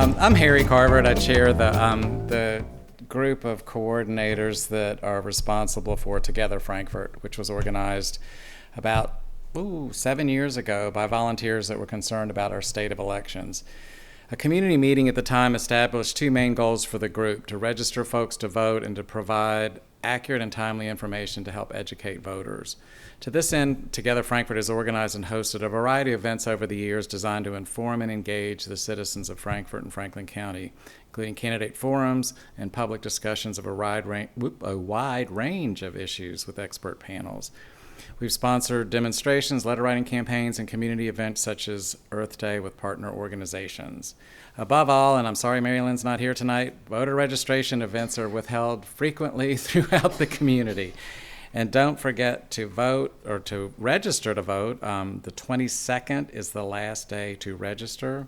I'm Harry Carver. I chair the group of coordinators that are responsible for Together Frankfort, which was organized about 7 years ago by volunteers that were concerned about our state of elections. A community meeting at the time established two main goals for the group: to register folks to vote and to provide accurate and timely information to help educate voters. To this end, Together Frankfort has organized and hosted a variety of events over the years designed to inform and engage the citizens of Frankfort and Franklin County, including candidate forums and public discussions of a wide range of issues with expert panels. We've sponsored demonstrations, letter writing campaigns, and community events such as Earth Day with partner organizations. Above all, and I'm sorry Mary Lynn's not here tonight, voter registration events are withheld frequently throughout the community. And don't forget to vote or to register to vote. The 22nd is the last day to register,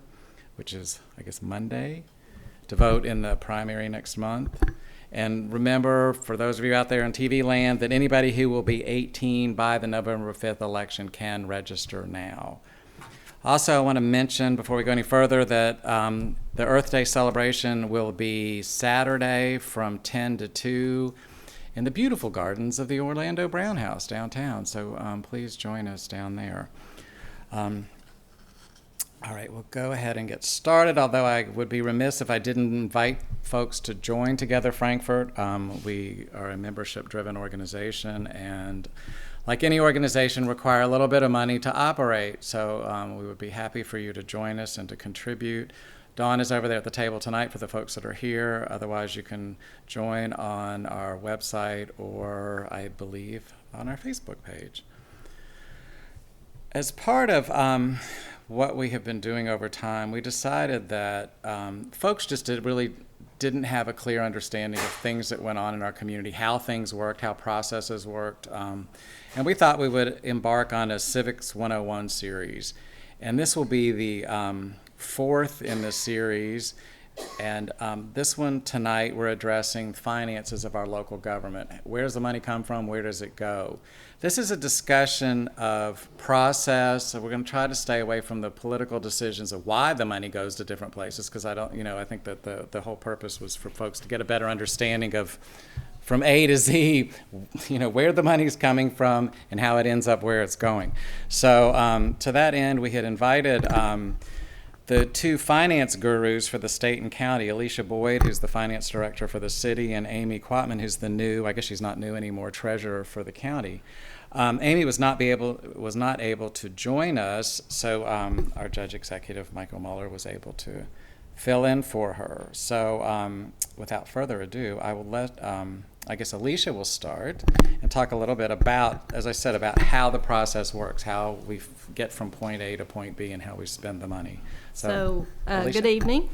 which is, I guess, Monday, to vote in the primary next month. And remember, for those of you out there in TV land, that anybody who will be 18 by the November 5th election can register now. Also, I want to mention, before we go any further, that the Earth Day celebration will be Saturday from 10 to 2 in the beautiful gardens of the Orlando Brown House downtown. So please join us down there. All right, we'll go ahead and get started, although I would be remiss if I didn't invite folks to join Together Frankfort. We are a membership-driven organization, and like any organization, require a little bit of money to operate. So we would be happy for you to join us and to contribute. Dawn is over there at the table tonight for the folks that are here. Otherwise, you can join on our website or, I believe, on our Facebook page. As part of what we have been doing over time, we decided that folks just didn't have a clear understanding of things that went on in our community, how things worked, how processes worked. And we thought we would embark on a Civics 101 series. And this will be the fourth in the series. And this one tonight, we're addressing finances of our local government. Where does the money come from? Where does it go? This is a discussion of process. So we're going to try to stay away from the political decisions of why the money goes to different places, because I think that the whole purpose was for folks to get a better understanding of, from A to Z, where the money's coming from and how it ends up where it's going. So to that end, we had invited the two finance gurus for the state and county, Alicia Boyd, who's the finance director for the city, and Amy Quatman, who's the new, I guess she's not new anymore, treasurer for the county. Amy was not able to join us, so our judge executive, Michael Mueller, was able to fill in for her. So without further ado, I will let, I guess Alicia will start and talk a little bit about, as I said, about how the process works, how we get from point A to point B, and how we spend the money. So good evening.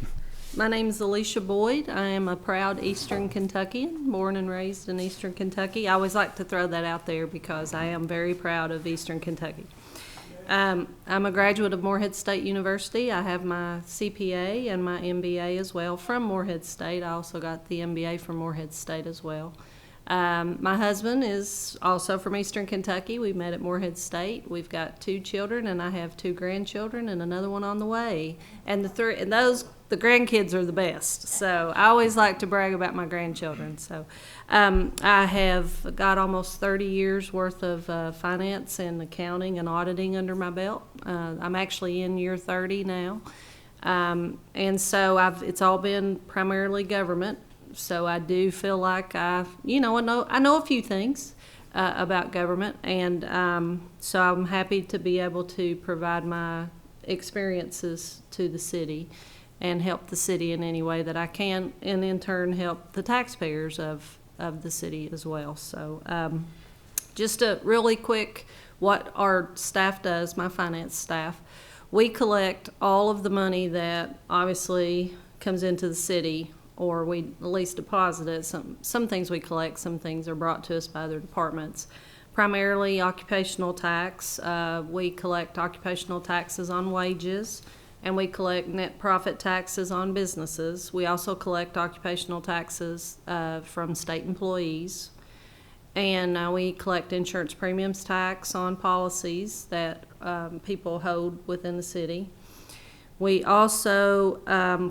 My name is Alicia Boyd. I am a proud Eastern Kentuckian, born and raised in Eastern Kentucky. I always like to throw that out there because I am very proud of Eastern Kentucky. I'm a graduate of Morehead State University. I have my CPA and my MBA as well from Morehead State. I also got the MBA from Morehead State as well. My husband is also from Eastern Kentucky. We met at Morehead State. We've got 2 children, and I have 2 grandchildren and another one on the way. And the grandkids are the best. So I always like to brag about my grandchildren. So I have got almost 30 years worth of finance and accounting and auditing under my belt. I'm actually in year 30 now. And so it's all been primarily government. So I do feel like I know a few things about government, and so I'm happy to be able to provide my experiences to the city and help the city in any way that I can, and in turn help the taxpayers of the city as well. So just a really quick, what our staff does, my finance staff, we collect all of the money that obviously comes into the city, or we at least deposit it. Some things we collect, some things are brought to us by other departments. Primarily occupational tax. We collect occupational taxes on wages, and we collect net profit taxes on businesses. We also collect occupational taxes from state employees. And we collect insurance premiums tax on policies that people hold within the city. We also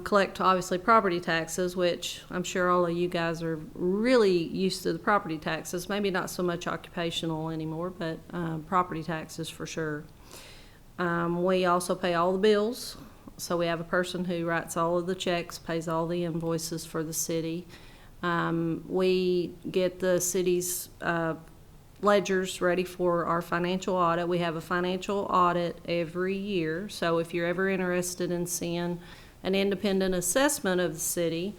collect, obviously, property taxes, which I'm sure all of you guys are really used to the property taxes. Maybe not so much occupational anymore, but property taxes for sure. We also pay all the bills. So we have a person who writes all of the checks, pays all the invoices for the city. We get the city's ledgers ready for our financial audit. We have a financial audit every year. So if you're ever interested in seeing an independent assessment of the city,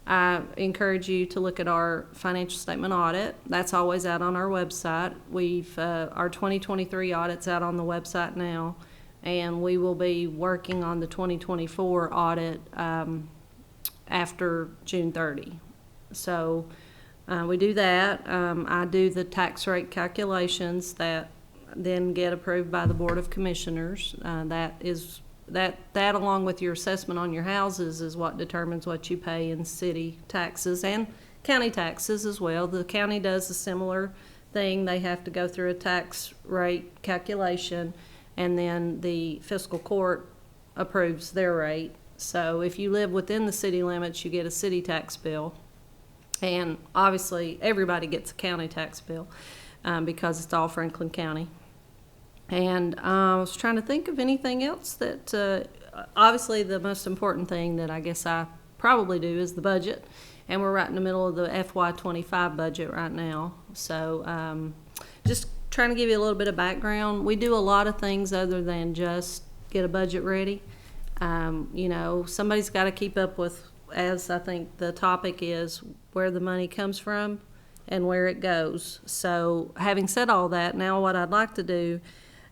I encourage you to look at our financial statement audit. That's always out on our website. Our 2023 audit's out on the website now, and we will be working on the 2024 audit after June 30. So we do that. I do the tax rate calculations that then get approved by the Board of Commissioners. That along with your assessment on your houses is what determines what you pay in city taxes and county taxes as well. The county does a similar thing. They have to go through a tax rate calculation, and then the fiscal court approves their rate. So if you live within the city limits, you get a city tax bill. And obviously, everybody gets a county tax bill because it's all Franklin County. And I was trying to think of anything else that, obviously, the most important thing that I guess I probably do is the budget. And we're right in the middle of the FY25 budget right now. So just trying to give you a little bit of background. We do a lot of things other than just get a budget ready. Somebody's got to keep up with, as I think the topic is, where the money comes from and where it goes. So having said all that, now what I'd like to do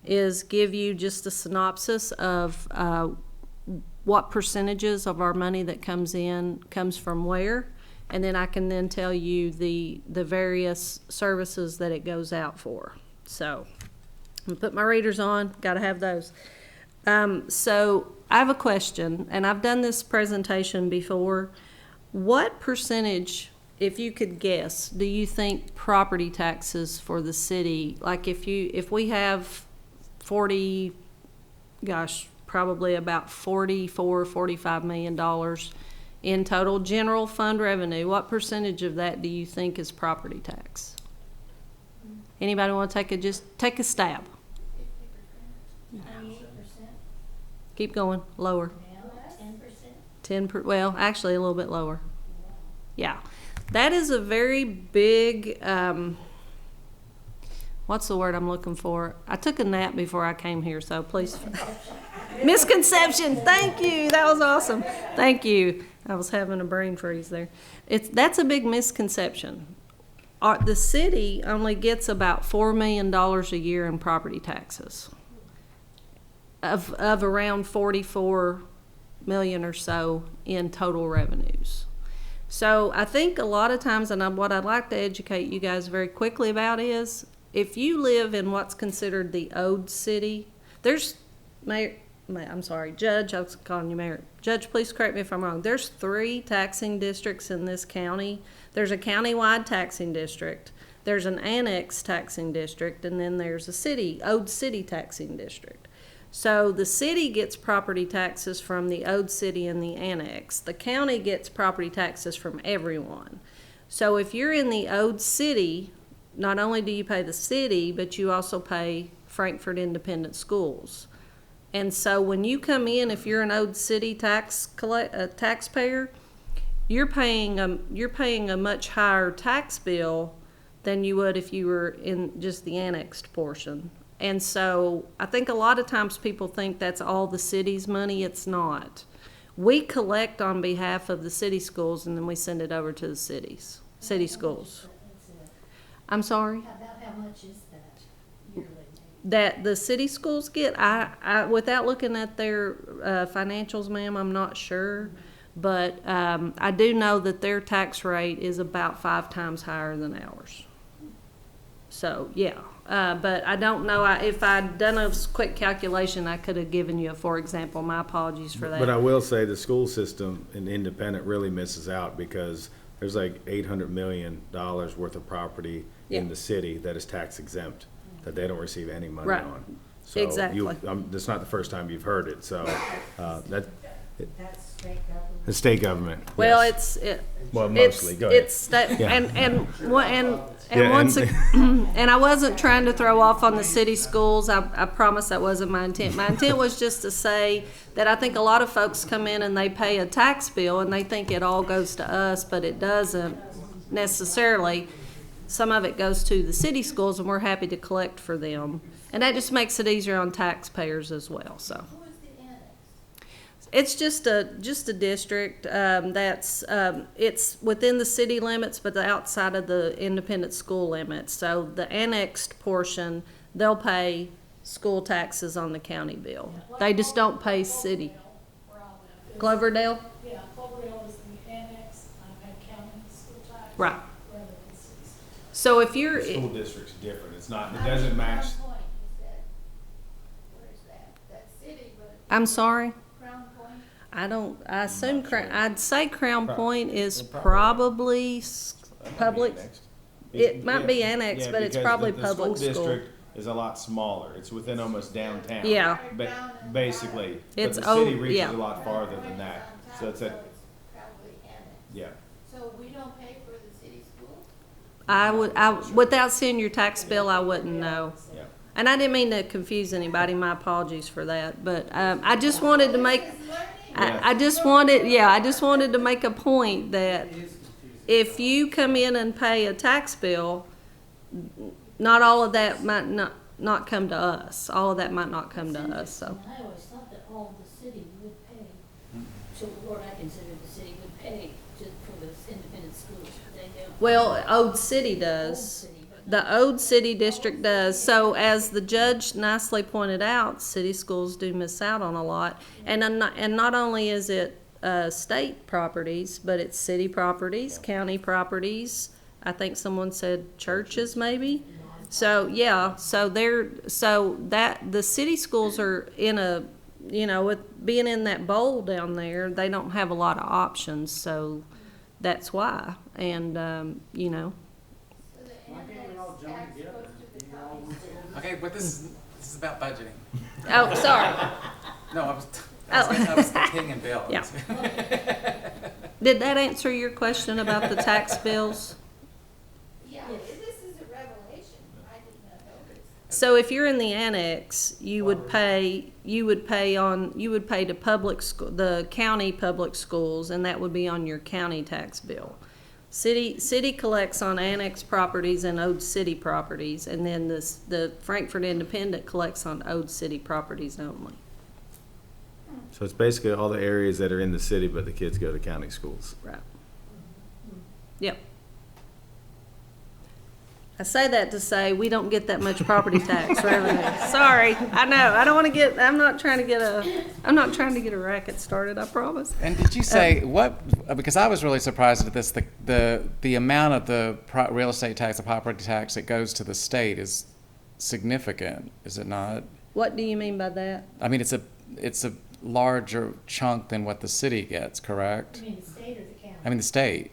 is give you just a synopsis of what percentages of our money that comes in comes from where, and then I can then tell you the various services that it goes out for. So I'm gonna put my readers on, gotta have those. So I have a question, and I've done this presentation before. What percentage, if you could guess, do you think property taxes for the city, like if we have probably about $45 million in total general fund revenue, what percentage of that do you think is property tax? Anybody want to take a stab? 98%. Keep going, lower. 10%. Well, actually a little bit lower. Yeah. That is a very big, what's the word I'm looking for? I took a nap before I came here, so please. Misconception. Thank you. That was awesome. Thank you. I was having a brain freeze there. That's a big misconception. The city only gets about $4 million a year in property taxes of around 44 million or so in total revenues. So I think a lot of times, and what I'd like to educate you guys very quickly about is, if you live in what's considered the Ode City, Judge, I was calling you Mayor. Judge, please correct me if I'm wrong. There's 3 taxing districts in this county. There's a county-wide taxing district, there's an annex taxing district, and then there's a Ode City taxing district. So the city gets property taxes from the Ode City and the annex. The county gets property taxes from everyone. So if you're in the Ode City, not only do you pay the city, but you also pay Frankfort Independent Schools. And so when you come in, if you're an Ode City taxpayer, you're paying a much higher tax bill than you would if you were in just the annexed portion. And so I think a lot of times people think that's all the city's money. It's not. We collect on behalf of the city schools, and then we send it over to the city schools. I'm sorry? About how much is that yearly? That the city schools get, I without looking at their financials, ma'am, I'm not sure. But I do know that their tax rate is about 5 times higher than ours. So, yeah. But I don't know. If I'd done a quick calculation, I could have given you a for example. My apologies for that. But I will say the school system in Independent really misses out, because there's like $800 million worth of property in the city that is tax exempt, that they don't receive any money Right. on. So Exactly. That's not the first time you've heard it, so, That's state government. the state government. Well, yes. Well, it's, mostly, go ahead. it's that, Yeah. and Yeah, once, and- and I wasn't trying to throw off on the city schools. I promise that wasn't my intent. My intent was just to say that I think a lot of folks come in and they pay a tax bill and they think it all goes to us, but it doesn't necessarily. Some of it goes to the city schools, and we're happy to collect for them. And that just makes it easier on taxpayers as well, so. Who is the annex? It's just a district, it's within the city limits, but the outside of the independent school limits. So the annexed portion, they'll pay school taxes on the county bill. They just don't pay city. Where I live. Cloverdale? Yeah, Cloverdale is the annex, I've had county school tax. Right. Rather than cities. So if you're, The school district's different, it's not, it doesn't match. Crown Point, is that, where's that? That's city, but I'm sorry, Crown Point? I assume, I'd say Crown Point is probably public. It might be annexed, but it's probably public The school. school district is a lot smaller, it's within almost downtown. Yeah. Basically, but It's the city oh, reaches yeah. a lot farther than that, so it's a, Probably annexed. yeah. So we don't pay for the city school? Without seeing your tax bill, I wouldn't know. Yeah. And I didn't mean to confuse anybody, my apologies for that, but, I just wanted to make, I just wanted to make a point that if you come in and pay a tax bill, not all of that might not come to us. All of that might not come to us, so. I always thought that all the city would pay, so what I consider the city would pay for the independent schools. They don't. Well, Old City does. City, but The Old City District does. So as the judge nicely pointed out, city schools do miss out on a lot. And not only is it state properties, but it's city properties, county properties. I think someone said churches maybe. So yeah, so that the city schools are in a, with being in that bowl down there, they don't have a lot of options. So that's why. And So the annex tax goes to the county. Okay, but this is about budgeting. oh, sorry. No, I was paying Bill. Yeah. Did that answer your question about the tax bills? Yeah, this is a revelation. I did not know this. So if you're in the annex, you would pay to public school, the county public schools, and that would be on your county tax bill. City collects on annex properties and Ode City properties, and then the Frankfort Independent collects on Ode City properties only. So it's basically all the areas that are in the city, but the kids go to county schools. Right. Yep. I say that to say we don't get that much property tax revenue. Sorry, I know. I'm not trying to get a racket started, I promise. And did you say because I was really surprised at this, the amount of the real estate tax, the property tax that goes to the state is significant, is it not? What do you mean by that? I mean, it's a larger chunk than what the city gets, correct? You mean the state or the county? I mean, the state.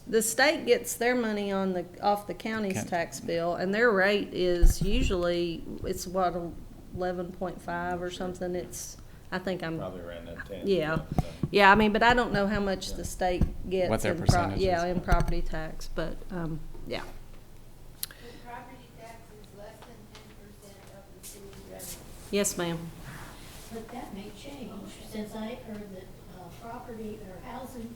The state gets their money off the county's Okay. tax bill, and their rate is usually, it's what, 11.5 or something. I think I'm, Probably around that 10. yeah. Yeah, I mean, but I don't know how much the state gets. What their in percentage is. in property tax, but, yeah. The property tax is less than 10% of the city revenue. Yes, ma'am. But that may change, since I heard that property or housing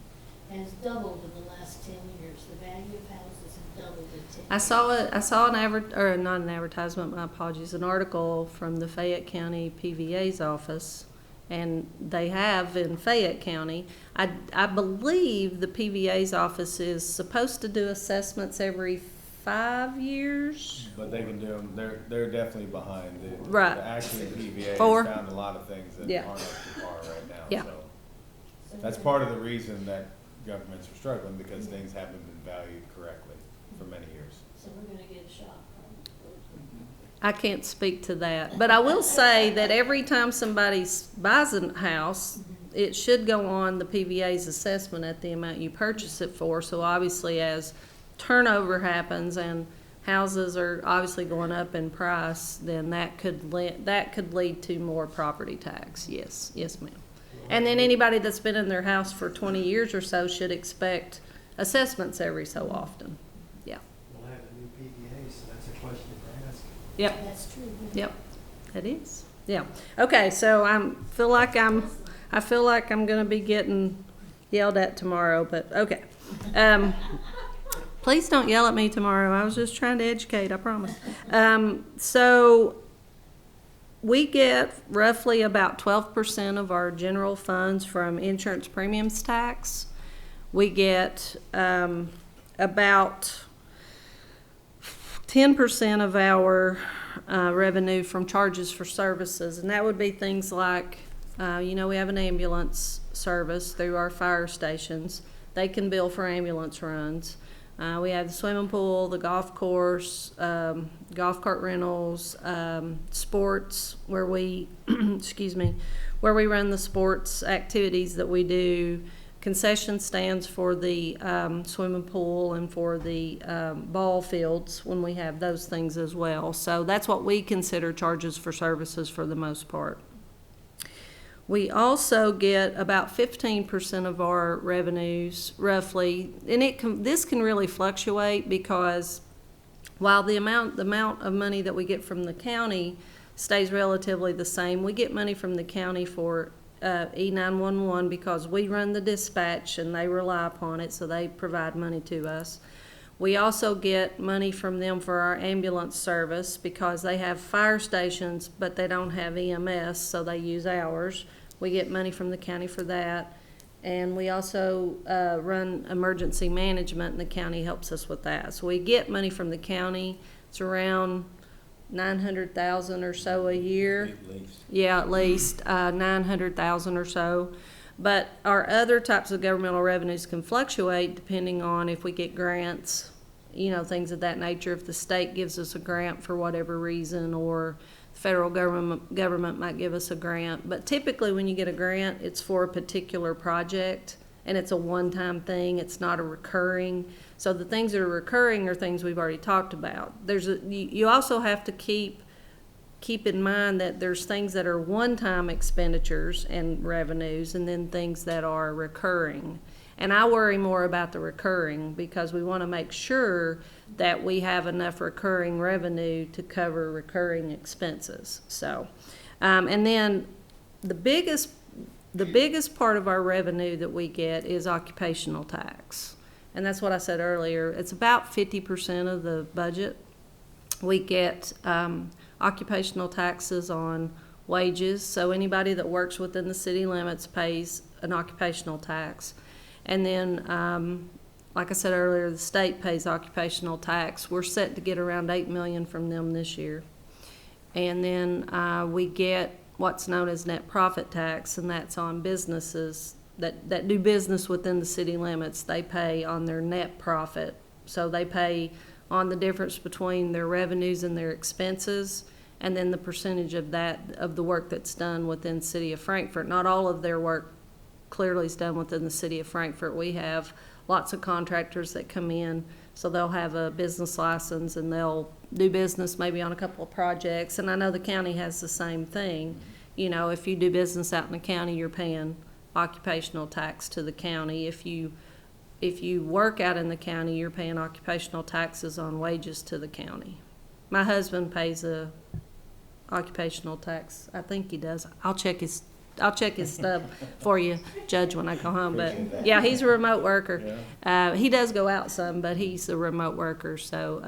has doubled in the last 10 years. The value of houses have doubled in 10 years. I saw not an advertisement, my apologies, an article from the Fayette County PVA's office, and they have in Fayette County. I believe the PVA's office is supposed to do assessments every 5 years. But they can do them, they're definitely behind. Right. The actual PVA 4. has found a lot of things that Yeah. aren't up to par right now. Yeah. So that's part of the reason that governments are struggling, because things haven't been valued correctly for many years. So we're gonna get a shock. I can't speak to that, but I will say that every time somebody buys a house, it should go on the PVA's assessment at the amount you purchase it for. So obviously, as turnover happens and houses are obviously going up in price, then that could lead to more property tax. Yes, ma'am. And then anybody that's been in their house for 20 years or so should expect assessments every so often. Yeah. We'll have a new PDA, so that's a question to ask. Yep. That's true. yeah. Yep. It is. Yeah. Okay. So I feel like I'm gonna be getting yelled at tomorrow, but okay. Please don't yell at me tomorrow. I was just trying to educate, I promise. So we get roughly about 12% of our general funds from insurance premiums tax. We get about 10% of our revenue from charges for services, and that would be things like, we have an ambulance service through our fire stations. They can bill for ambulance runs. We have the swimming pool, the golf course, golf cart rentals, sports where we, where we run the sports activities that we do, concession stands for the swimming pool and for the ball fields when we have those things as well. So that's what we consider charges for services for the most part. We also get about 15% of our revenues, roughly, and this can really fluctuate because while the amount of money that we get from the county stays relatively the same, we get money from the county for E911 because we run the dispatch and they rely upon it, so they provide money to us. We also get money from them for our ambulance service because they have fire stations, but they don't have EMS, so they use ours. We get money from the county for that. And we also run emergency management, and the county helps us with that. So we get money from the county. It's around $900,000 or so a year. At least. Yeah, at least $900,000 or so. But our other types of governmental revenues can fluctuate depending on if we get grants, things of that nature. If the state gives us a grant for whatever reason, or the federal government might give us a grant. But typically when you get a grant, it's for a particular project, and it's a one-time thing. It's not a recurring. So the things that are recurring are things we've already talked about. You also have to keep in mind that there's things that are one-time expenditures and revenues, and then things that are recurring. And I worry more about the recurring because we want to make sure that we have enough recurring revenue to cover recurring expenses. So, and then the biggest part of our revenue that we get is occupational tax. And that's what I said earlier. It's about 50% of the budget. We get occupational taxes on wages. So anybody that works within the city limits pays an occupational tax. And then, like I said earlier, the state pays occupational tax. We're set to get around $8 million from them this year. And then we get what's known as net profit tax, and that's on businesses that do business within the city limits. They pay on their net profit. So they pay on the difference between their revenues and their expenses, and then the percentage of the work that's done within the city of Frankfort. Not all of their work clearly is done within the city of Frankfort. We have lots of contractors that come in, so they'll have a business license and they'll do business maybe on a couple of projects. And I know the county has the same thing. If you do business out in the county, you're paying occupational tax to the county. If you work out in the county, you're paying occupational taxes on wages to the county. My husband pays a occupational tax. I think he does. I'll check his stuff for you, Judge, when I go home. But yeah, he's a remote worker. Yeah. He does go out some, but he's a remote worker, so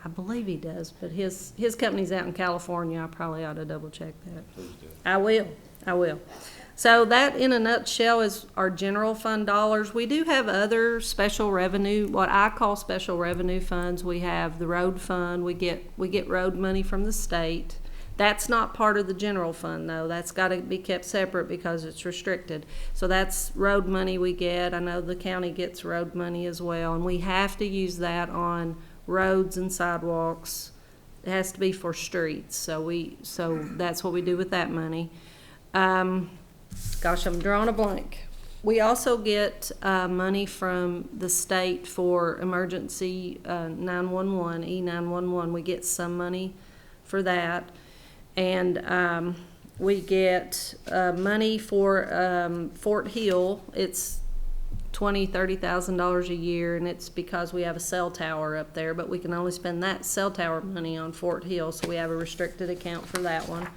I believe he does. But his company's out in California. I probably ought to double check that. Please do. I will. So that, in a nutshell, is our general fund dollars. We do have other special revenue, what I call special revenue funds. We have the road fund. We get road money from the state. That's not part of the general fund, though. That's got to be kept separate because it's restricted. So that's road money we get. I know the county gets road money as well, and we have to use that on roads and sidewalks. It has to be for streets. So that's what we do with that money. Gosh, I'm drawing a blank. We also get money from the state for emergency 911, E911. We get some money for that. And we get money for Fort Hill. It's $20,000-$30,000 a year, and it's because we have a cell tower up there, but we can only spend that cell tower money on Fort Hill, so we have a restricted account for that one.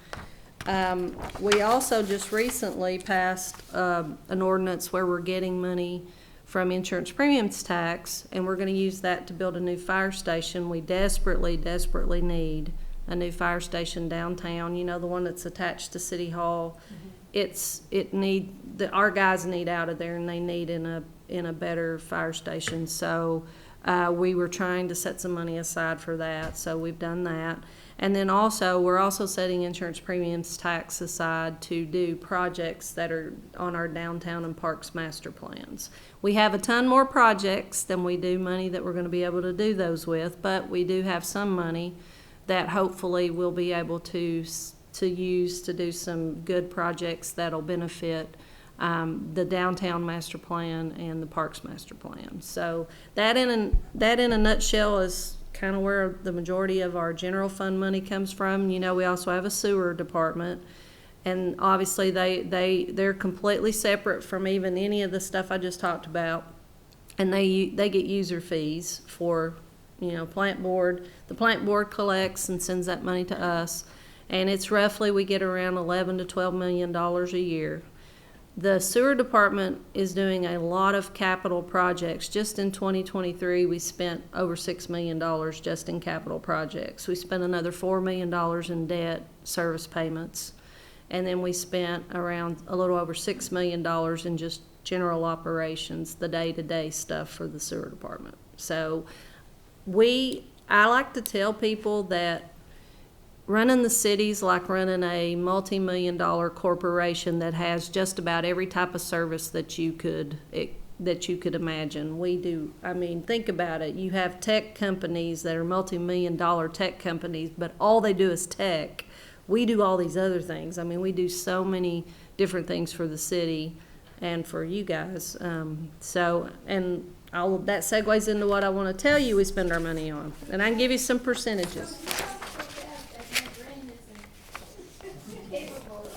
We also just recently passed an ordinance where we're getting money from insurance premiums tax, and we're going to use that to build a new fire station. We desperately need a new fire station downtown, you know, the one that's attached to City Hall. Our guys need out of there, and they need in a better fire station. So we were trying to set some money aside for that, so we've done that. And then we're also setting insurance premiums tax aside to do projects that are on our downtown and parks master plans. We have a ton more projects than we do money that we're going to be able to do those with, but we do have some money that hopefully we'll be able to use to do some good projects that'll benefit the downtown master plan and the parks master plan. So that in a nutshell is kind of where the majority of our general fund money comes from. You know, we also have a sewer department, and obviously they're completely separate from even any of the stuff I just talked about, and they get user fees for, you know, plant board. The plant board collects and sends that money to us, and it's roughly, we get around $11 to $12 million a year. The sewer department is doing a lot of capital projects. Just in 2023, we spent over $6 million just in capital projects. We spent another $4 million in debt service payments, and then we spent around a little over $6 million in just general operations, the day-to-day stuff for the sewer department. So I like to tell people that running the city's like running a multi-million-dollar corporation that has just about every type of service that you could imagine. We do. I mean, think about it. You have tech companies that are multi-million-dollar tech companies, but all they do is tech. We do all these other things. I mean, we do so many different things for the city and for you guys. And all of that segues into what I want to tell you we spend our money on. And I can give you some percentages.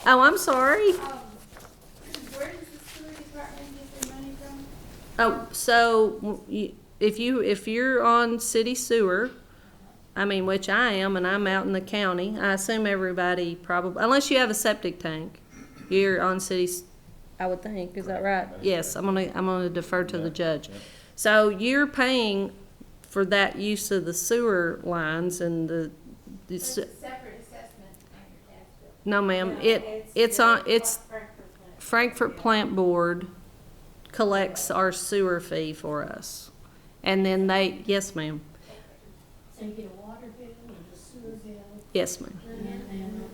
Oh, I'm sorry. Where does the sewer department get their money from? Oh, so if you're on city sewer, I mean, which I am, and I'm out in the county, I assume everybody probably, unless you have a septic tank, you're on city, I would think, is that right? Yes, I'm gonna defer to the judge. So you're paying for that use of the sewer lines and the It's a separate assessment on your tax bill. no, ma'am, it's Frankfort Plant Board collects our sewer fee for us. And then yes, ma'am. So you get a water bill and a sewer bill, Yes, ma'am. and then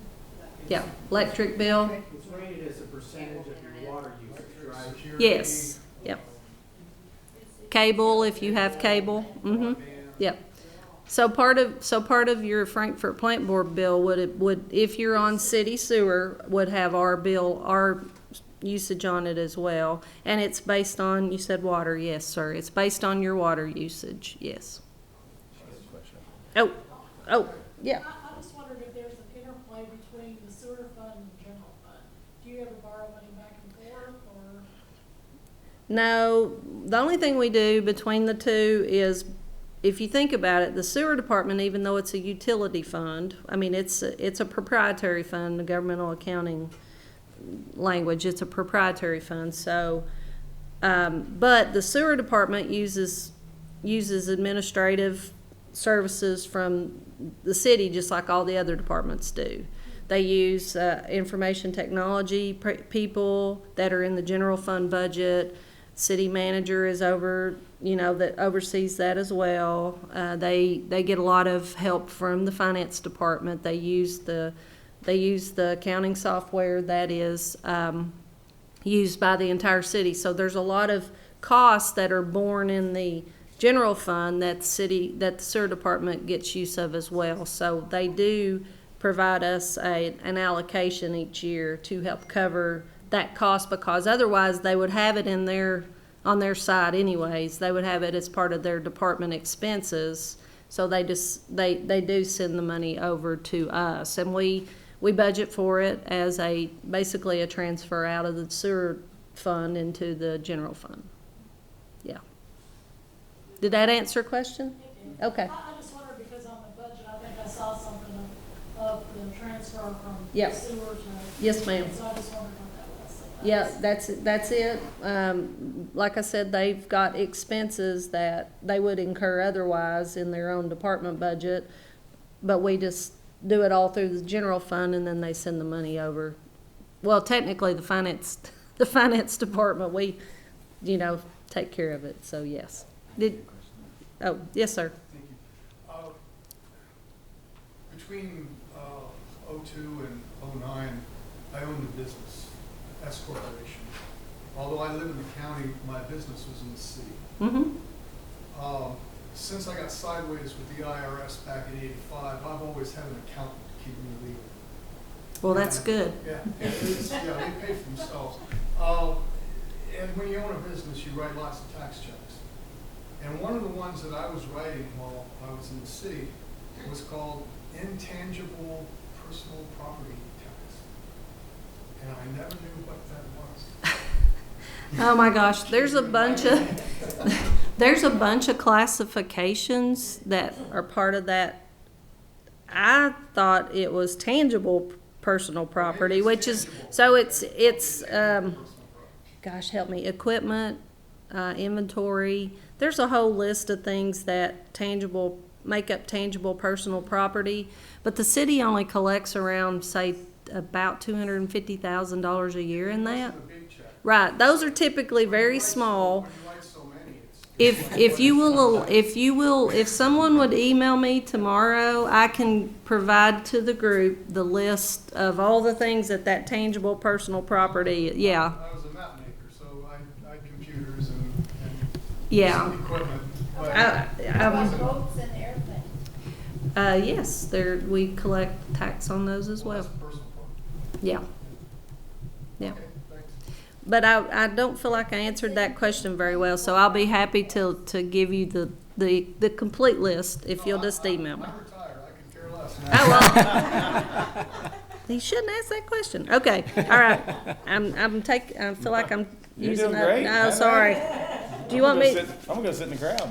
Yeah, electric bill. It's rated as a percentage of your water usage, right? Yes, yep. Cable, if you have cable, yep. So part of your Frankfort Plant Board bill would, if you're on city sewer, would have our usage on it as well. And it's based on, you said water, yes, sir. It's based on your water usage, yes. Oh, yeah. I just wondered if there's an interplay between the sewer fund and the general fund. Do you ever borrow money back and forth, or? No, the only thing we do between the two is, if you think about it, the sewer department, even though it's a utility fund, I mean, it's a proprietary fund, the governmental accounting language, it's a proprietary fund. So, but the sewer department uses administrative services from the city just like all the other departments do. They use information technology people that are in the general fund budget. City manager is that oversees that as well. They get a lot of help from the finance department. They use the accounting software that is used by the entire city. So there's a lot of costs that are borne in the general fund that the sewer department gets use of as well. So they do provide us an allocation each year to help cover that cost, because otherwise they would have it in their, on their side anyways. They would have it as part of their department expenses. So they do send the money over to us, and we budget for it as basically a transfer out of the sewer fund into the general fund. Yeah. Did that answer your question? Okay. I just wondered because on the budget, I think I saw something of the transfer from Yep. sewer to. Yes, ma'am. So I just wondered what that was. So Yeah, that's it. Like I said, they've got expenses that they would incur otherwise in their own department budget, but we just do it all through the general fund, and then they send the money over. Well, technically, the finance department, we, take care of it, so yes. Yes, sir. Thank you. Between '02 and '09, I owned a business, S Corporation. Although I live in the county, my business was in the city. Mm-hmm. Since I got sideways with the IRS back in '85, I've always had an accountant to keep me legal. Well, that's good. Yeah, it is, yeah, they pay for themselves. And when you own a business, you write lots of tax checks. And one of the ones that I was writing while I was in the city was called intangible personal property tax. And I never knew what that was. Oh my gosh, there's a bunch of classifications that are part of that. I thought it was tangible personal property, which is, so it's gosh help me, equipment, inventory. There's a whole list of things that make up tangible personal property, but the city only collects around, say, about $250,000 a year in that. Right, those are typically very small. If someone would email me tomorrow, I can provide to the group the list of all the things that tangible personal property, yeah. I was a map maker, so I had computers and Yeah. equipment. But Boats and airplanes. Yes, we collect tax on those as well. that's personal property. Yeah. Yeah. Okay, thanks. But I don't feel like I answered that question very well, so I'll be happy to give you the complete list if you'll just email me. I'm retired, I could care less. Oh, well. You shouldn't ask that question. Okay, all right. I feel like I'm You're using doing up. great. No, sorry. Do you want me? I'm gonna sit in the crowd.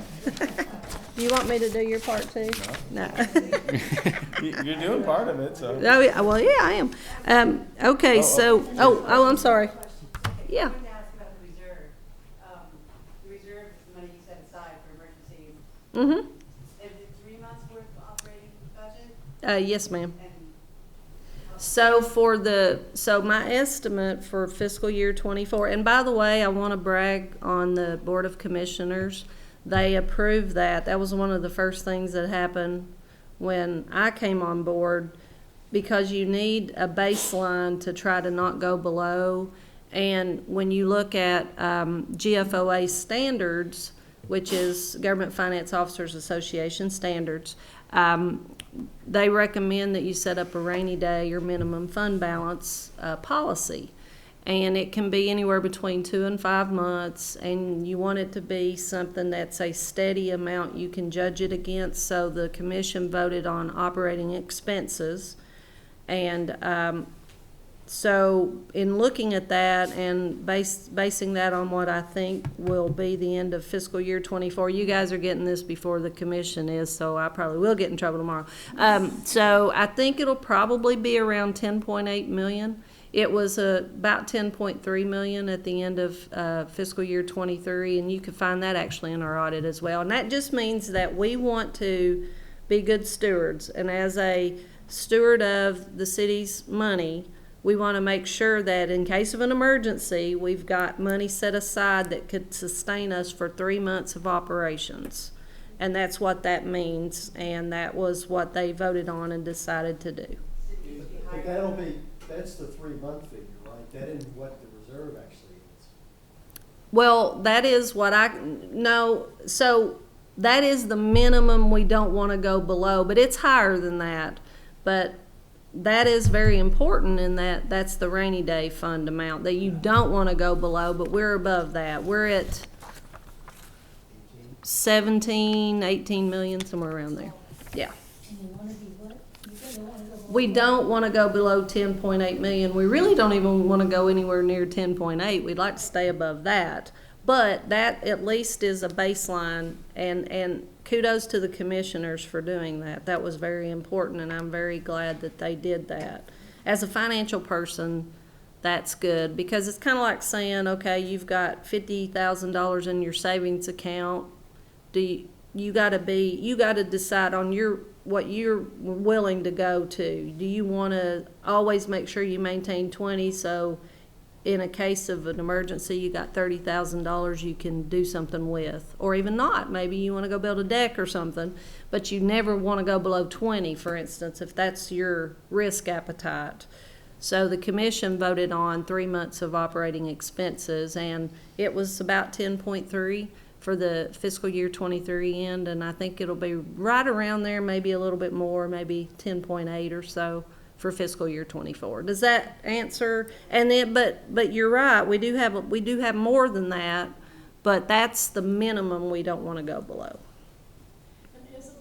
Do you want me to do your part too? No. You're doing part of it, so. Oh, yeah, well, yeah, I am. Okay, I'm sorry. Yeah. I wanted to ask about the reserve. The reserve is the money you set aside for emergencies. Mm-hmm. Is it 3 months worth of operating budget? Yes, ma'am. And So my estimate for fiscal year '24, and by the way, I want to brag on the Board of Commissioners. They approved that. That was one of the first things that happened when I came on board, because you need a baseline to try to not go below. And when you look at GFOA standards, which is Government Finance Officers Association standards, they recommend that you set up a rainy day or minimum fund balance policy. And it can be anywhere between 2 and 5 months, and you want it to be something that's a steady amount you can judge it against. So the commission voted on operating expenses. And so in looking at that and basing that on what I think will be the end of fiscal year '24, you guys are getting this before the commission is, so I probably will get in trouble tomorrow. So I think it'll probably be around 10.8 million. It was about 10.3 million at the end of fiscal year '23, and you can find that actually in our audit as well. And that just means that we want to be good stewards, and as a steward of the city's money, we want to make sure that in case of an emergency, we've got money set aside that could sustain us for 3 months of operations. And that's what that means, and that was what they voted on and decided to do. But that's the 3-month figure, right? That isn't what the reserve actually is. Well, that is what so that is the minimum we don't want to go below, but it's higher than that. But that is very important in that that's the rainy day fund amount that you don't want to go below, but we're above that. We're at 17, 18 million, somewhere around there. Yeah. And you wanna be what? You said you wanna go below. We don't want to go below 10.8 million. We really don't even want to go anywhere near 10.8. We'd like to stay above that. But that at least is a baseline, and kudos to the commissioners for doing that. That was very important, and I'm very glad that they did that. As a financial person, that's good, because it's kind of like saying, okay, you've got $50,000 in your savings account. You got to decide on what you're willing to go to. Do you want to always make sure you maintain 20, so in a case of an emergency you got $30,000 you can do something with, or even not? Maybe you want to go build a deck or something, but you never want to go below 20, for instance, if that's your risk appetite. So the commission voted on 3 months of operating expenses, and it was about 10.3 for the fiscal year 23 end, and I think it'll be right around there, maybe a little bit more, maybe 10.8 or so for fiscal year 24. Does that answer? And then, but you're right, we do have more than that, but that's the minimum we don't want to go below. And isn't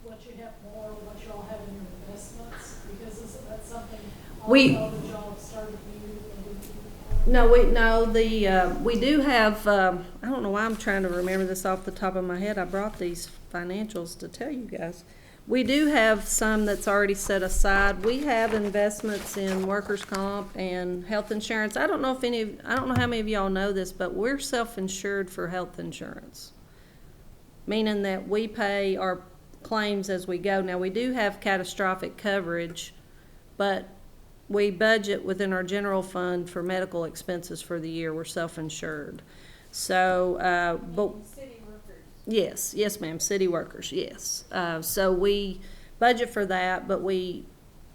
what you have more, what y'all have in your investments? Because isn't that something We- also that y'all have started new and we do? We do have, I don't know why I'm trying to remember this off the top of my head. I brought these financials to tell you guys. We do have some that's already set aside. We have investments in workers' comp and health insurance. I don't know how many of y'all know this, but we're self-insured for health insurance, meaning that we pay our claims as we go. Now, we do have catastrophic coverage, but we budget within our general fund for medical expenses for the year. We're self-insured. So, but City workers. yes, ma'am, city workers, yes. So we budget for that, but we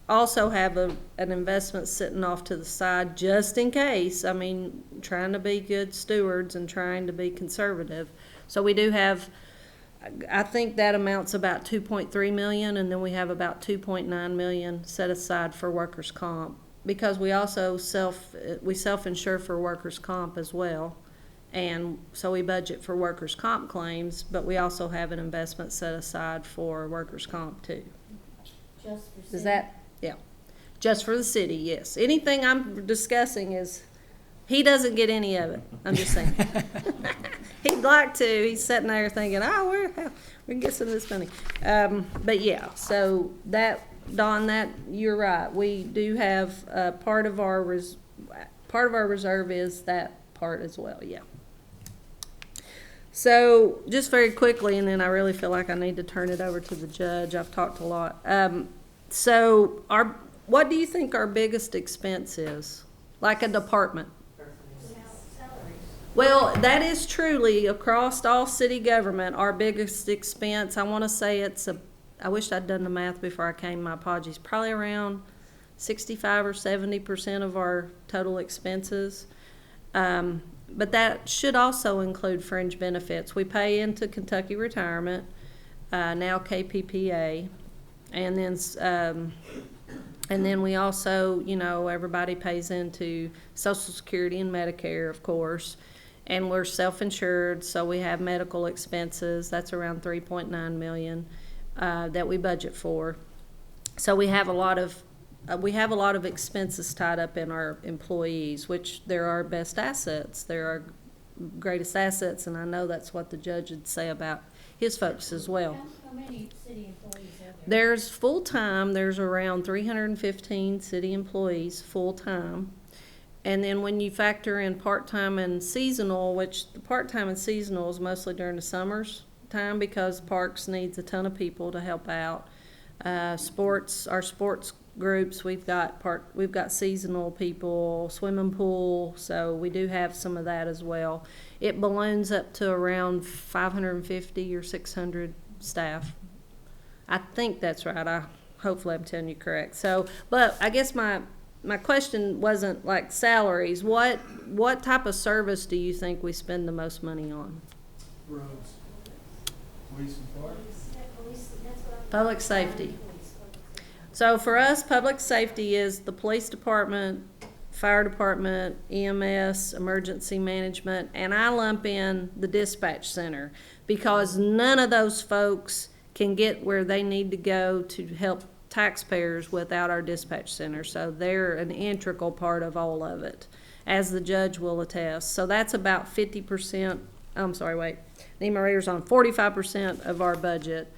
also have an investment sitting off to the side just in case. I mean, trying to be good stewards and trying to be conservative. So we do have, I think that amounts about 2.3 million, and then we have about 2.9 million set aside for workers' comp, because we also self-insure for workers' comp as well. And so we budget for workers' comp claims, but we also have an investment set aside for workers' comp too. Just for Is city. that, yeah, just for the city, yes. Anything I'm discussing is, he doesn't get any of it, I'm just saying. He'd like to, he's sitting there thinking, we can get some of this money. But yeah, so Dawn, you're right, we do have, part of our reserve is that part as well, yeah. So, just very quickly, and then I really feel like I need to turn it over to the judge. I've talked a lot. What do you think our biggest expense is? Like a department? Salaries. Well, that is truly across all city government our biggest expense. I want to say I wish I'd done the math before I came, my apologies, probably around 65 or 70% of our total expenses. But that should also include fringe benefits. We pay into Kentucky Retirement, now KPPA, and then we also, everybody pays into Social Security and Medicare, of course, and we're self-insured, so we have medical expenses. That's around 3.9 million that we budget for. So we have a lot of expenses tied up in our employees, which they're our best assets. They're our greatest assets, and I know that's what the judge would say about his folks as well. How many city employees are there? There's full-time, there's around 315 city employees full-time. And then when you factor in part-time and seasonal, which the part-time and seasonal is mostly during the summer's time because parks needs a ton of people to help out. Our sports groups, we've got seasonal people, swimming pool, so we do have some of that as well. It balloons up to around 550 or 600 staff. I think that's right. Hopefully I'm telling you correct. So, but I guess my question wasn't like salaries. What type of service do you think we spend the most money on? Roads, police and fire. Yeah, police, that's what I'm. Public safety. So for us, public safety is the police department, fire department, EMS, emergency management, and I lump in the dispatch center because none of those folks can get where they need to go to help taxpayers without our dispatch center. So they're an integral part of all of it, as the judge will attest. So that's about 50%, I'm sorry, wait, need my readers on, 45% of our budget.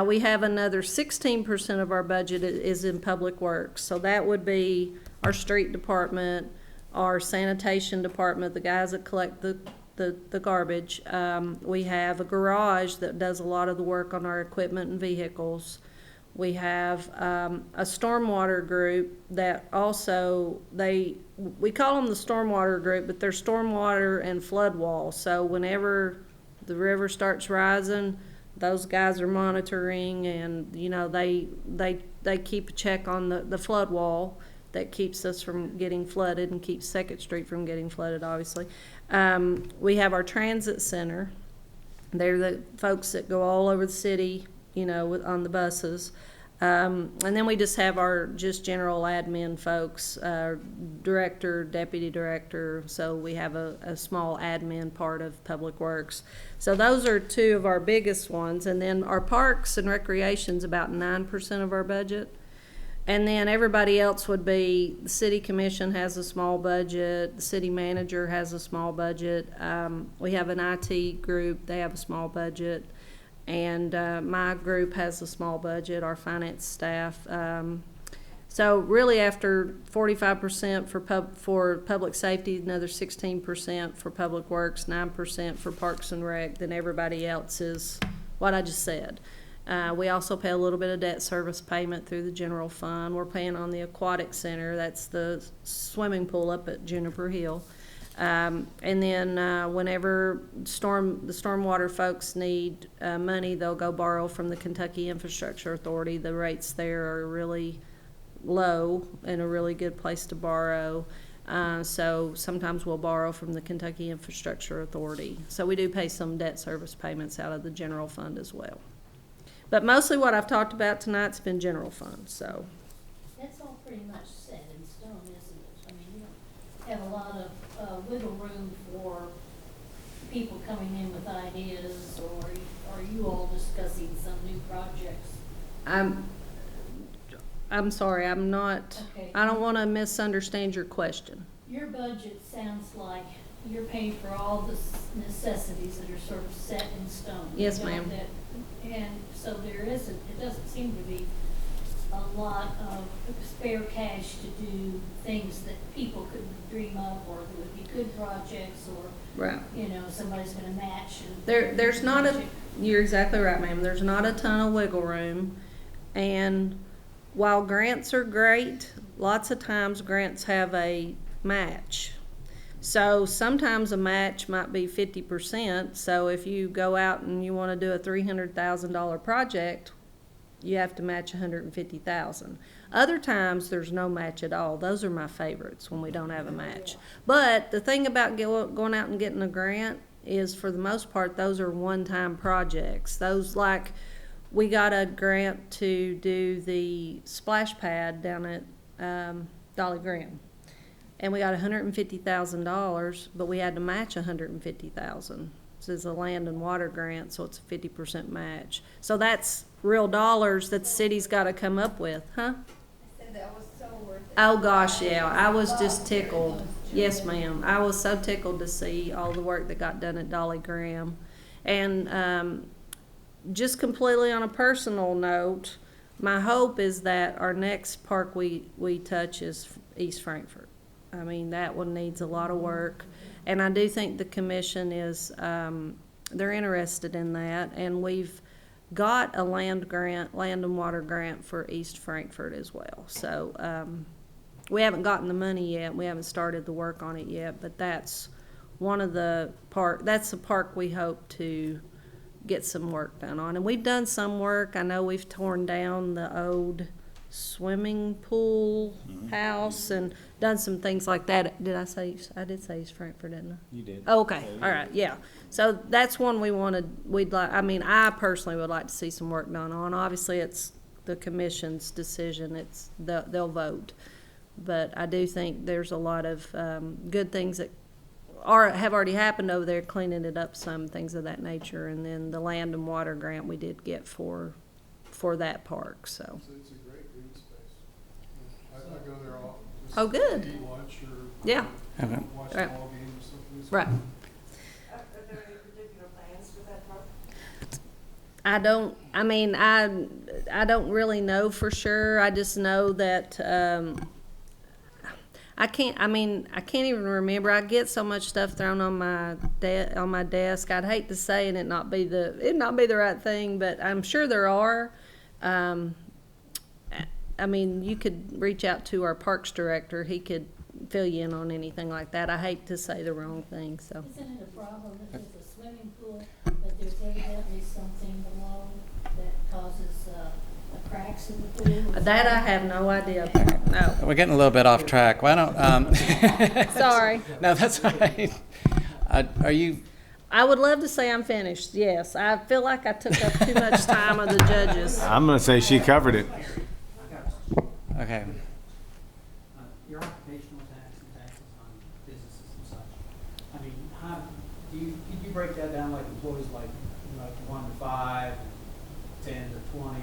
We have another 16% of our budget is in public works. So that would be our street department, our sanitation department, the guys that collect the garbage. We have a garage that does a lot of the work on our equipment and vehicles. We have a stormwater group that also, we call them the stormwater group, but they're stormwater and flood walls. So whenever the river starts rising, those guys are monitoring, and they keep a check on the flood wall that keeps us from getting flooded and keeps Second Street from getting flooded, obviously. We have our transit center. They're the folks that go all over the city, on the buses. And then we just have our general admin folks, director, deputy director. So we have a small admin part of public works. So those are two of our biggest ones. And then our parks and recreation's about 9% of our budget. And then everybody else would be, the city commission has a small budget, the city manager has a small budget. We have an IT group, they have a small budget. And my group has a small budget, our finance staff. So really after 45% for public safety, another 16% for public works, 9% for parks and rec, then everybody else is what I just said. We also pay a little bit of debt service payment through the general fund. We're paying on the aquatic center, that's the swimming pool up at Juniper Hill. And then whenever the stormwater folks need money, they'll go borrow from the Kentucky Infrastructure Authority. The rates there are really low and a really good place to borrow. So sometimes we'll borrow from the Kentucky Infrastructure Authority. So we do pay some debt service payments out of the general fund as well. But mostly what I've talked about tonight's been general fund, so. That's all pretty much set in stone, isn't it? I mean, you don't have a lot of wiggle room for people coming in with ideas, or are you all discussing some new projects? I'm sorry, I'm not, Okay. I don't want to misunderstand your question. Your budget sounds like you're paying for all the necessities that are sort of set in stone. Yes, You know, ma'am. And so it doesn't seem to be a lot of spare cash to do things that people could dream up, or that would be good projects, or, Right. somebody's gonna match. And There's not you're exactly right, ma'am. There's not a ton of wiggle room. And while grants are great, lots of times grants have a match. So sometimes a match might be 50%. So if you go out and you want to do a $300,000 project, you have to match $150,000. Other times there's no match at all. Those are my favorites when we don't have a match. But the thing about going out and getting a grant is, for the most part, those are one-time projects. Those, like, we got a grant to do the splash pad down at Dolly Graham. And we got $150,000, but we had to match $150,000. This is a land and water grant, so it's a 50% match. So that's real dollars that the city's got to come up with, huh? I said that was so worth it. Oh gosh, yeah, I was just tickled. Yes, ma'am. I was so tickled to see all the work that got done at Dolly Graham. And just completely on a personal note, my hope is that our next park we touch is East Frankfort. I mean, that one needs a lot of work. And I do think the commission is, they're interested in that. And we've got a land and water grant for East Frankfort as well. So we haven't gotten the money yet. We haven't started the work on it yet. But that's the park we hope to get some work done on. And we've done some work. I know we've torn down the old swimming pool house and done some things like that. I did say East Frankfort, didn't I? You did. Oh, okay, all right, yeah. So that's one I personally would like to see some work done on. Obviously, it's the commission's decision. They'll vote. But I do think there's a lot of good things that have already happened over there, cleaning it up some, things of that nature. And then the land and water grant we did get for that park, so. It's a great green space. I go there often. just Oh, good. Eat lunch or. Yeah. Okay. Watch Right. a ball game or something. It's Right. cool. Are there any particular plans for that park? I don't really know for sure. I just know that, I can't even remember. I get so much stuff thrown on my desk. I'd hate to say and it not be the right thing, but I'm sure there are. You could reach out to our parks director. He could fill you in on anything like that. I hate to say the wrong thing, so. Isn't it a problem that there's a swimming pool, but there's evidently something below that causes cracks in the pool? That I have no idea. No. We're getting a little bit off track. Why don't, Sorry. No, that's all right. Are you, I would love to say I'm finished, yes. I feel like I took up too much time of the judges. I'm gonna say she covered it. okay. Your occupational tax and taxes on businesses and such. I mean, how, could you break that down like employees like 1 to 5, 10 to 20, or?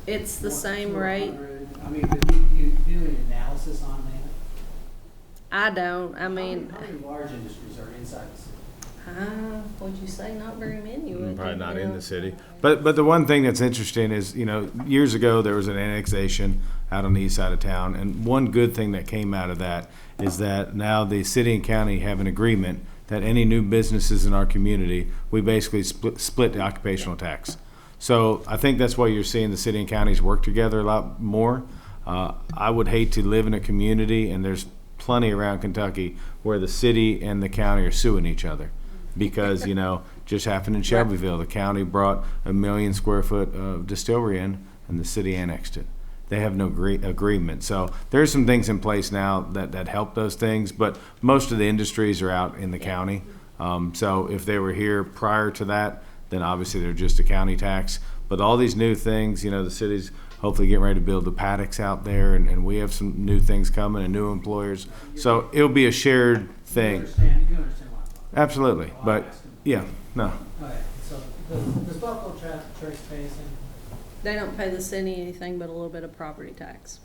It's the 1 to same 200? rate. I mean, but you do an analysis on that? I don't, How many large industries are inside the city? would you say not very many? would Probably you? not Yeah. in the city. But the one thing that's interesting is, years ago, there was an annexation out on the east side of town. And one good thing that came out of that is that now the city and county have an agreement that any new businesses in our community, we basically split the occupational tax. So I think that's why you're seeing the city and counties work together a lot more. I would hate to live in a community, and there's plenty around Kentucky, where the city and the county are suing each other. Because, just happened in Shelbyville, the county brought 1 million square foot distillery in, and the city annexed it. They have no agreement. So there's some things in place now that help those things, but most of the industries are out in the county. So if they were here prior to that, then obviously they're just a county tax. But all these new things, the city's hopefully getting ready to build the paddocks out there, and we have some new things coming and new employers. So it'll be a shared thing. You understand what I'm talking about? Absolutely, but yeah, no. Okay, so does Buffalo Trace Basin, They don't pay the city anything but a little bit of property tax.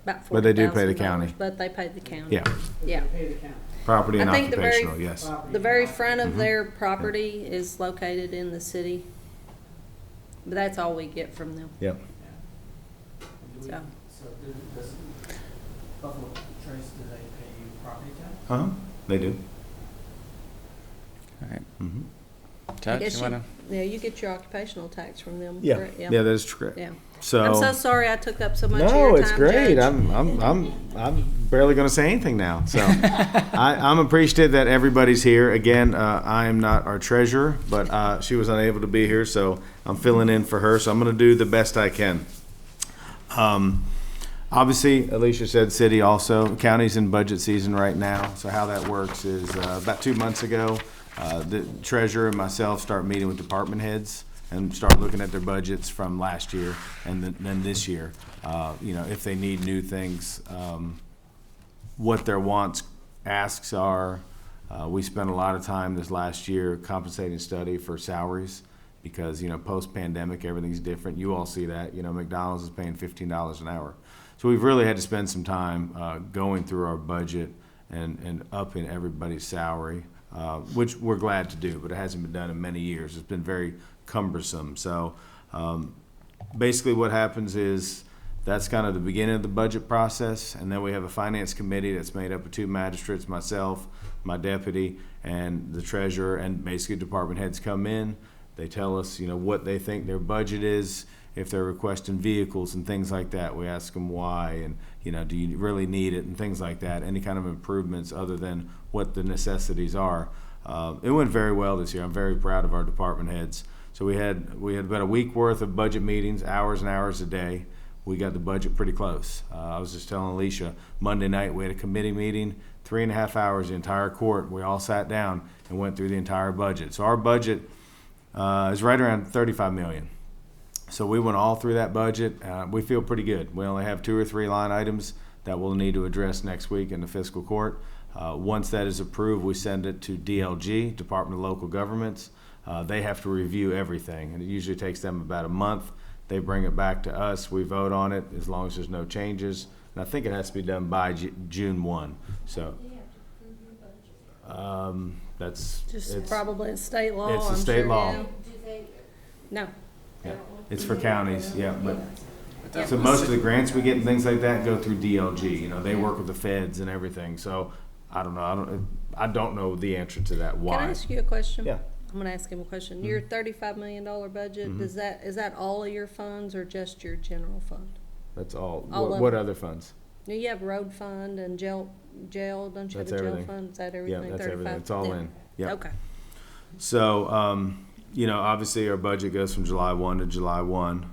About But they do pay the $40,000, county. But they pay the county. Yeah, Yeah. pay the county? property and I think the very- occupational, yes. Property The very and front of Mm-hmm. their property is located in the city. But that's all we get from them. Yep. Do we- So. So does Buffalo Trace, do they pay you property tax? Huh? They do. All right. Mm-hmm. I Judge, guess you want to? Yeah, you get your occupational tax from them. Yeah, correct? yeah, that is correct. Yeah. So. I'm so sorry I took up so much of No, your time, it's great. Judge. I'm barely going to say anything now. So I'm appreciative that everybody's here. Again, I am not our treasurer, but she was unable to be here, so I'm filling in for her. So I'm going to do the best I can. Obviously, Alicia said city also. County's in budget season right now. So how that works is about 2 months ago, the treasurer and myself start meeting with department heads and start looking at their budgets from last year and then this year. If they need new things, what their wants, asks are. We spent a lot of time this last year compensating study for salaries because, post-pandemic, everything's different. You all see that. McDonald's is paying $15 an hour. So we've really had to spend some time going through our budget and upping everybody's salary, which we're glad to do, but it hasn't been done in many years. It's been very cumbersome. So basically what happens is that's kind of the beginning of the budget process, and then we have a finance committee that's made up of 2 magistrates, myself, my deputy, and the treasurer, and basically department heads come in. They tell us, what they think their budget is. If they're requesting vehicles and things like that, we ask them why, and do you really need it, and things like that. Any kind of improvements other than what the necessities are. It went very well this year. I'm very proud of our department heads. So we had about a week worth of budget meetings, hours and hours a day. We got the budget pretty close. I was just telling Alicia, Monday night we had a committee meeting, 3.5 hours, the entire court. We all sat down and went through the entire budget. So our budget is right around $35 million. So we went all through that budget. We feel pretty good. We only have 2 or 3 line items that we'll need to address next week in the fiscal court. Once that is approved, we send it to DLG, Department of Local Governments. They have to review everything, and it usually takes them about a month. They bring it back to us. We vote on it as long as there's no changes. And I think it has to be done by June 1. So They have to approve your budget. that's Just it's, probably a state law, it's a I'm state sure, law. yeah. Do they, No. yeah, it's for counties. Yeah, but Yeah. so most of the grants we get and things like that go through DLG. You know, they work with the feds and everything. So I don't know. I don't know the answer to that. Why? Can I ask you a question? Yeah. I'm gonna ask him a question. Your $35 million budget, is that all of your funds or just your general fund? That's all. All of What it. other funds? You have road fund and jail, don't you have That's a jail everything. fund? Is that Yeah, everything? that's 35? everything. It's all Yeah. in. Yeah. Okay. So, you know, obviously our budget goes from July 1 to July 1.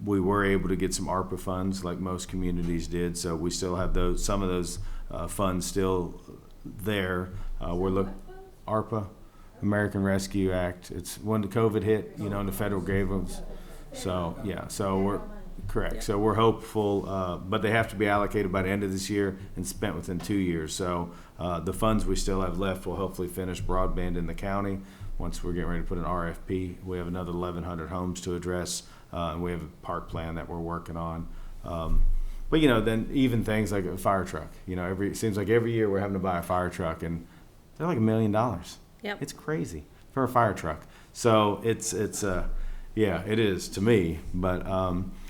We were able to get some ARPA funds like most communities did, so we still have those, some of those funds still there. ARPA, American Rescue Act. It's when the COVID hit, you know, and the federal gave them. So, yeah, so we're correct. So we're hopeful, but they have to be allocated by the end of this year and spent within 2 years. So the funds we still have left will hopefully finish broadband in the county. Once we're getting ready to put an RFP, we have another 1,100 homes to address, and we have a park plan that we're working on. But you know, then even things like a fire truck. You know, it seems like every year we're having to buy a fire truck, and they're like $1 million. Yep. It's crazy for a fire truck. So it's yeah, it is to me. But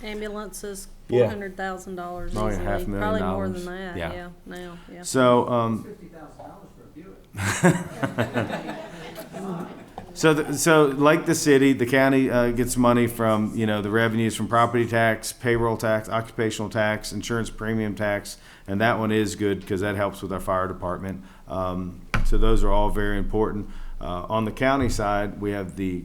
Ambulances, Yeah. $400,000 Oh, yeah, easily. $500,000. Probably more than that, Yeah. yeah, now, yeah. so $50,000 for a Buick. So like the city, the county gets money from, you know, the revenues from property tax, payroll tax, occupational tax, insurance premium tax, and that one is good because that helps with our fire department. So those are all very important. On the county side, we have the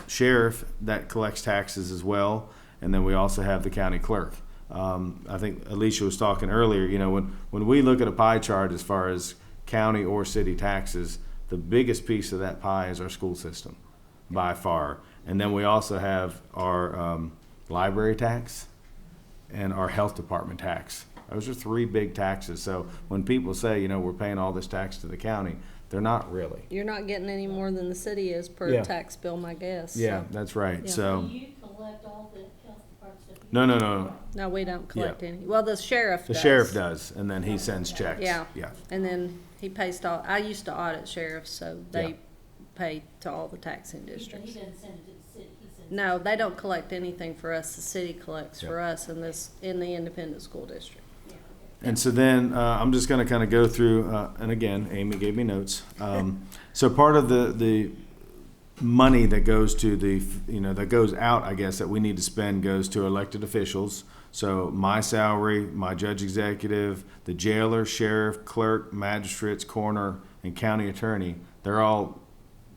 sheriff that collects taxes as well, and then we also have the county clerk. I think Alicia was talking earlier, you know, when we look at a pie chart as far as county or city taxes, the biggest piece of that pie is our school system by far. And then we also have our library tax and our health department tax. Those are 3 big taxes. So when people say, you know, we're paying all this tax to the county, they're not really. You're not getting any more than the city is per Yeah. tax bill, my guess. Yeah, so. that's right. Yeah. So, Do you collect all the health department stuff? no. No, we don't collect any. Well, the sheriff The does. sheriff does, and then he sends checks. Yeah. Yeah. And then he pays to, I used to audit sheriffs, so Yeah. they pay to all the taxing He districts. doesn't send it to the city, he sends it. No, they don't collect anything for us. The city collects Yeah. for us in the independent school district. Yeah, okay. And so then I'm just going to kind of go through, and again, Amy gave me notes. So part of the money that goes to that goes out, I guess, that we need to spend goes to elected officials. So my salary, my judge executive, the jailer, sheriff, clerk, magistrates, coroner, and county attorney, they're all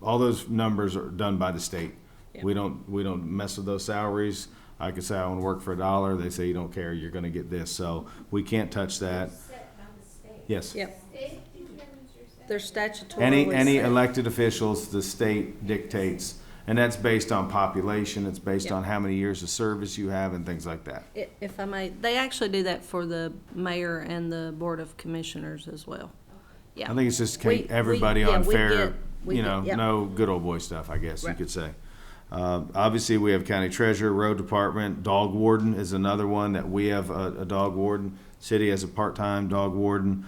those numbers are done by the state. Yeah. We don't mess with those salaries. I could say I want to work for $1. They say you don't care, you're going to get this. So we can't touch that. set on the state? Yes. Yep. State determines your salary? They're statutorily Any set. elected officials, the state dictates, and that's based on population. It's based Yeah. on how many years of service you have and things like that. If I may, they actually do that for the mayor and the board of commissioners as well. Yeah. I think it's just to We- keep everybody we- yeah, on we fair, get- we get- yep. no good old boy stuff, I guess you Right. could say. Obviously, we have county treasurer, road department, dog warden is another one that we have a dog warden. City has a part-time dog warden.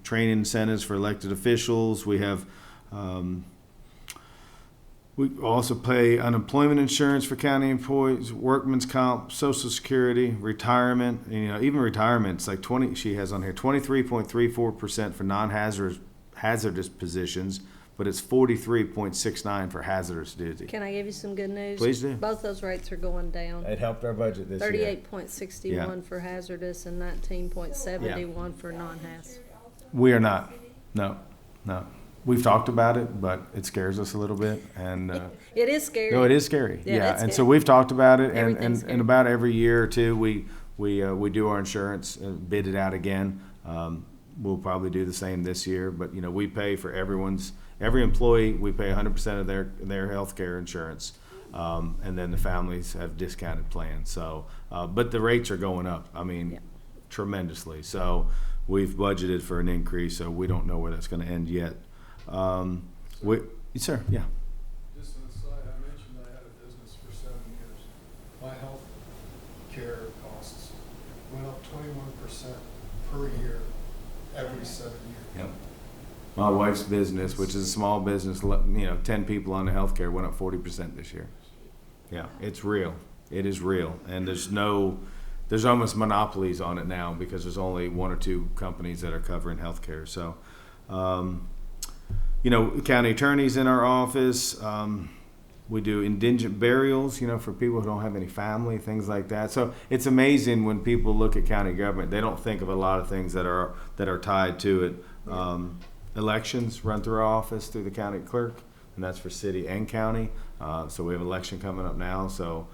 Training incentives for elected officials. We have, we also pay unemployment insurance for county employees, workman's comp, social security, retirement. And, you know, even retirement, it's like 20. She has on here 23.34% for hazardous positions, but it's 43.69 for hazardous duty. Can I give you some good news? Please do. Both those rates are going down. It helped our budget this year. 38.61 Yeah. for hazardous and 19.71 for non-haz. We are not. No. We've talked about it, but it scares us a little bit, and It is scary. no, it is scary. Yeah, Yeah, it's and so scary. we've talked about it, Everything's and scary. about every year or two, we do our insurance, bid it out again. We'll probably do the same this year, but you know, we pay for every employee. We pay 100% of their health care insurance. And then the families have discounted plans. So, but the rates are going up. I mean, Yeah. tremendously. So we've budgeted for an increase, so we don't know where that's going to end yet. Sir, yeah. Just an aside, I mentioned I had a business for 7 years. My health care costs went up 21% per year every 7 years. Yep. My wife's business, which is a small business, 10 people on the healthcare, went up 40% this year. Yeah, it's real. It is real. And there's almost monopolies on it now because there's only one or two companies that are covering healthcare. So, county attorneys in our office. We do indigent burials, for people who don't have any family, things like that. So it's amazing when people look at county government, they don't think of a lot of things that are tied to it. Elections run through our office through the county clerk, and that's for city and county. So we have an election coming up now. So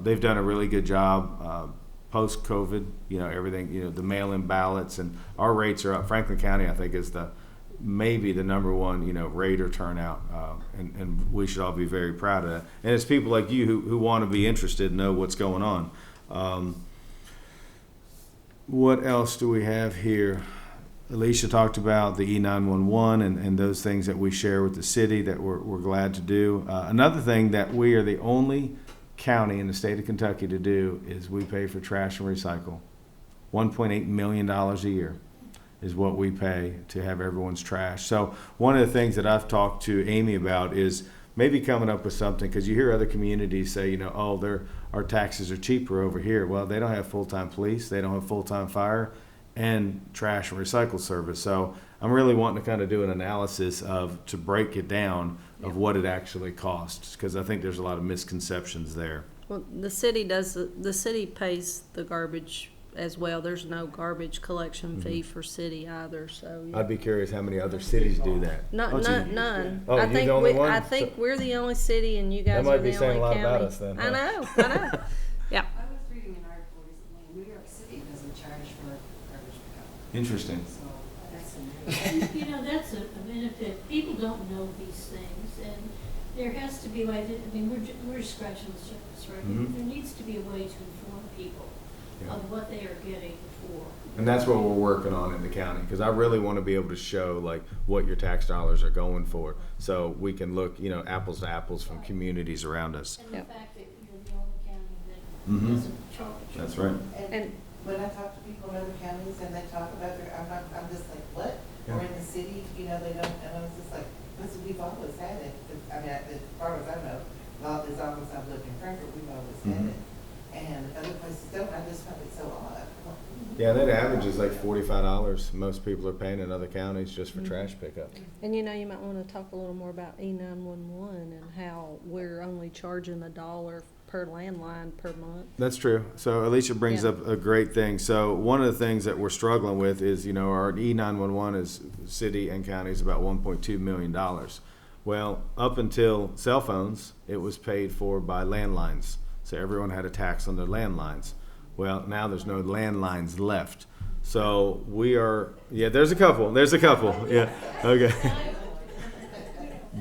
they've done a really good job post-COVID. Everything. The mail-in ballots, and our rates are up. Franklin County, I think, is maybe the number one rate or turnout, and we should all be very proud of that. And it's people like you who want to be interested and know what's going on. What else do we have here? Alicia talked about the E911 and those things that we share with the city that we're glad to do. Another thing that we are the only county in the state of Kentucky to do is we pay for trash and recycle. $1.8 million a year is what we pay to have everyone's trash. So one of the things that I've talked to Amy about is maybe coming up with something, because you hear other communities say, our taxes are cheaper over here. Well, they don't have full-time police, they don't have full-time fire, and trash and recycle service. So I'm really wanting to kind of do an analysis to break it down of what it actually costs, because I think there's a lot of misconceptions there. Well, the city pays the garbage as well. There's no garbage collection fee for city either, so. I'd be curious how many other cities do that. None. Oh, you're the only one? I think we're the only city and you guys That might are be the saying only a lot county. about us then, I know. Yeah. I was reading an article recently, New York City doesn't charge for garbage pickup, Interesting. so that's a new. That's a benefit. People don't know these things, and there has to be we're scratching the surface, right? Mhm. There needs to be a way to inform people Yeah. of what they are getting for. And that's what we're working on in the county, because I really want to be able to show what your tax dollars are going for, so we can look, apples to apples from communities around us. And Yep. the fact that you're the only county that Mhm. doesn't charge. That's right. And- when I talk to people in other counties and they talk about I'm just like, what? Yeah. Or in the city, they don't, and I was just like, we've always had it. As far as I know, as long as I've lived in Frankfort, we've always had Mhm. it. And other places don't, I just find it so odd. Yeah, that average is like $45. Most people are paying in other counties just for trash pickup. And you might want to talk a little more about E911 and how we're only charging $1 per landline per month. That's true. So Alicia brings Yeah. up a great thing. So one of the things that we're struggling with is, our E911 is city and county is about $1.2 million. Well, up until cell phones, it was paid for by landlines. So everyone had a tax on their landlines. Well, now there's no landlines left. So there's a couple. Yeah, okay.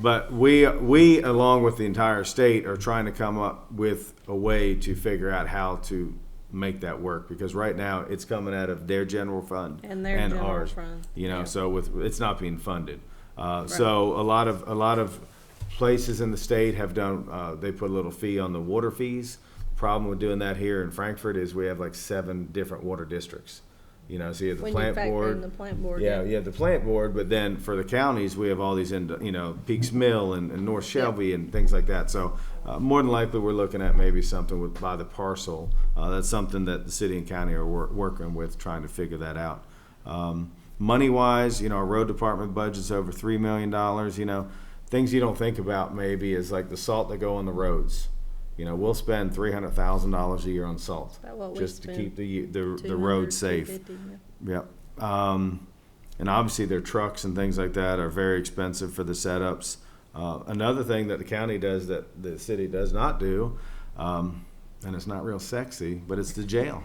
But we, along with the entire state, are trying to come up with a way to figure out how to make that work, because right now it's coming out of their general fund And their general ours. fund. So it's not being funded. So a lot of places in the state have done. They put a little fee on the water fees. Problem with doing that here in Frankfort is we have 7 different water districts. So you have the When plant you factor board. in the plant board. Yeah, you have the plant board, but then for the counties, we have all these, Peaks Mill and North Shelby and things like that. So more than likely, we're looking at maybe something by the parcel. That's something that the city and county are working with, trying to figure that out. Money-wise, our road department budget's over $3 million. Things you don't think about maybe is like the salt that go on the roads. We'll spend $300,000 a year on salt About what we just to spend, keep the 200, roads safe. 250, yeah. Yep. And obviously their trucks and things like that are very expensive for the setups. Another thing that the county does that the city does not do, and it's not real sexy, but it's the jail.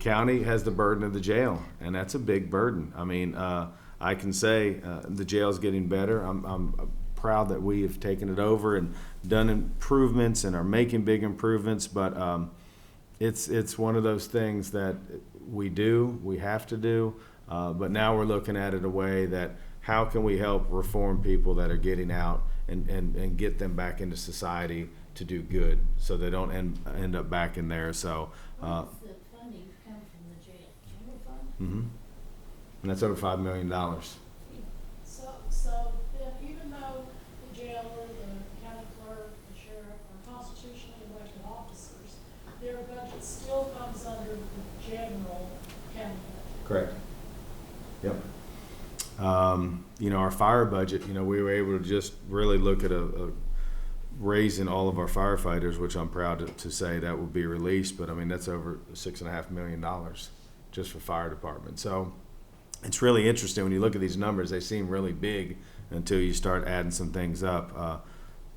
County has the burden of the jail, and that's a big burden. I mean, I can say the jail's getting better. I'm proud that we have taken it over and done improvements and are making big improvements. But it's one of those things that we have to do. But now we're looking at it a way that how can we help reform people that are getting out and get them back into society to do good, so they don't end up back in there. So. Where does the funding come from, the general fund? Mm-hmm. And that's over $5 million. So then even though the jailer, the county clerk, the sheriff are constitutionally elected officers, their budget still comes under the general county budget. Correct. Yep. Our fire budget, we were able to just really look at a raising all of our firefighters, which I'm proud to say that will be released. But I mean, that's over $6.5 million just for fire department. So it's really interesting when you look at these numbers. They seem really big until you start adding some things up.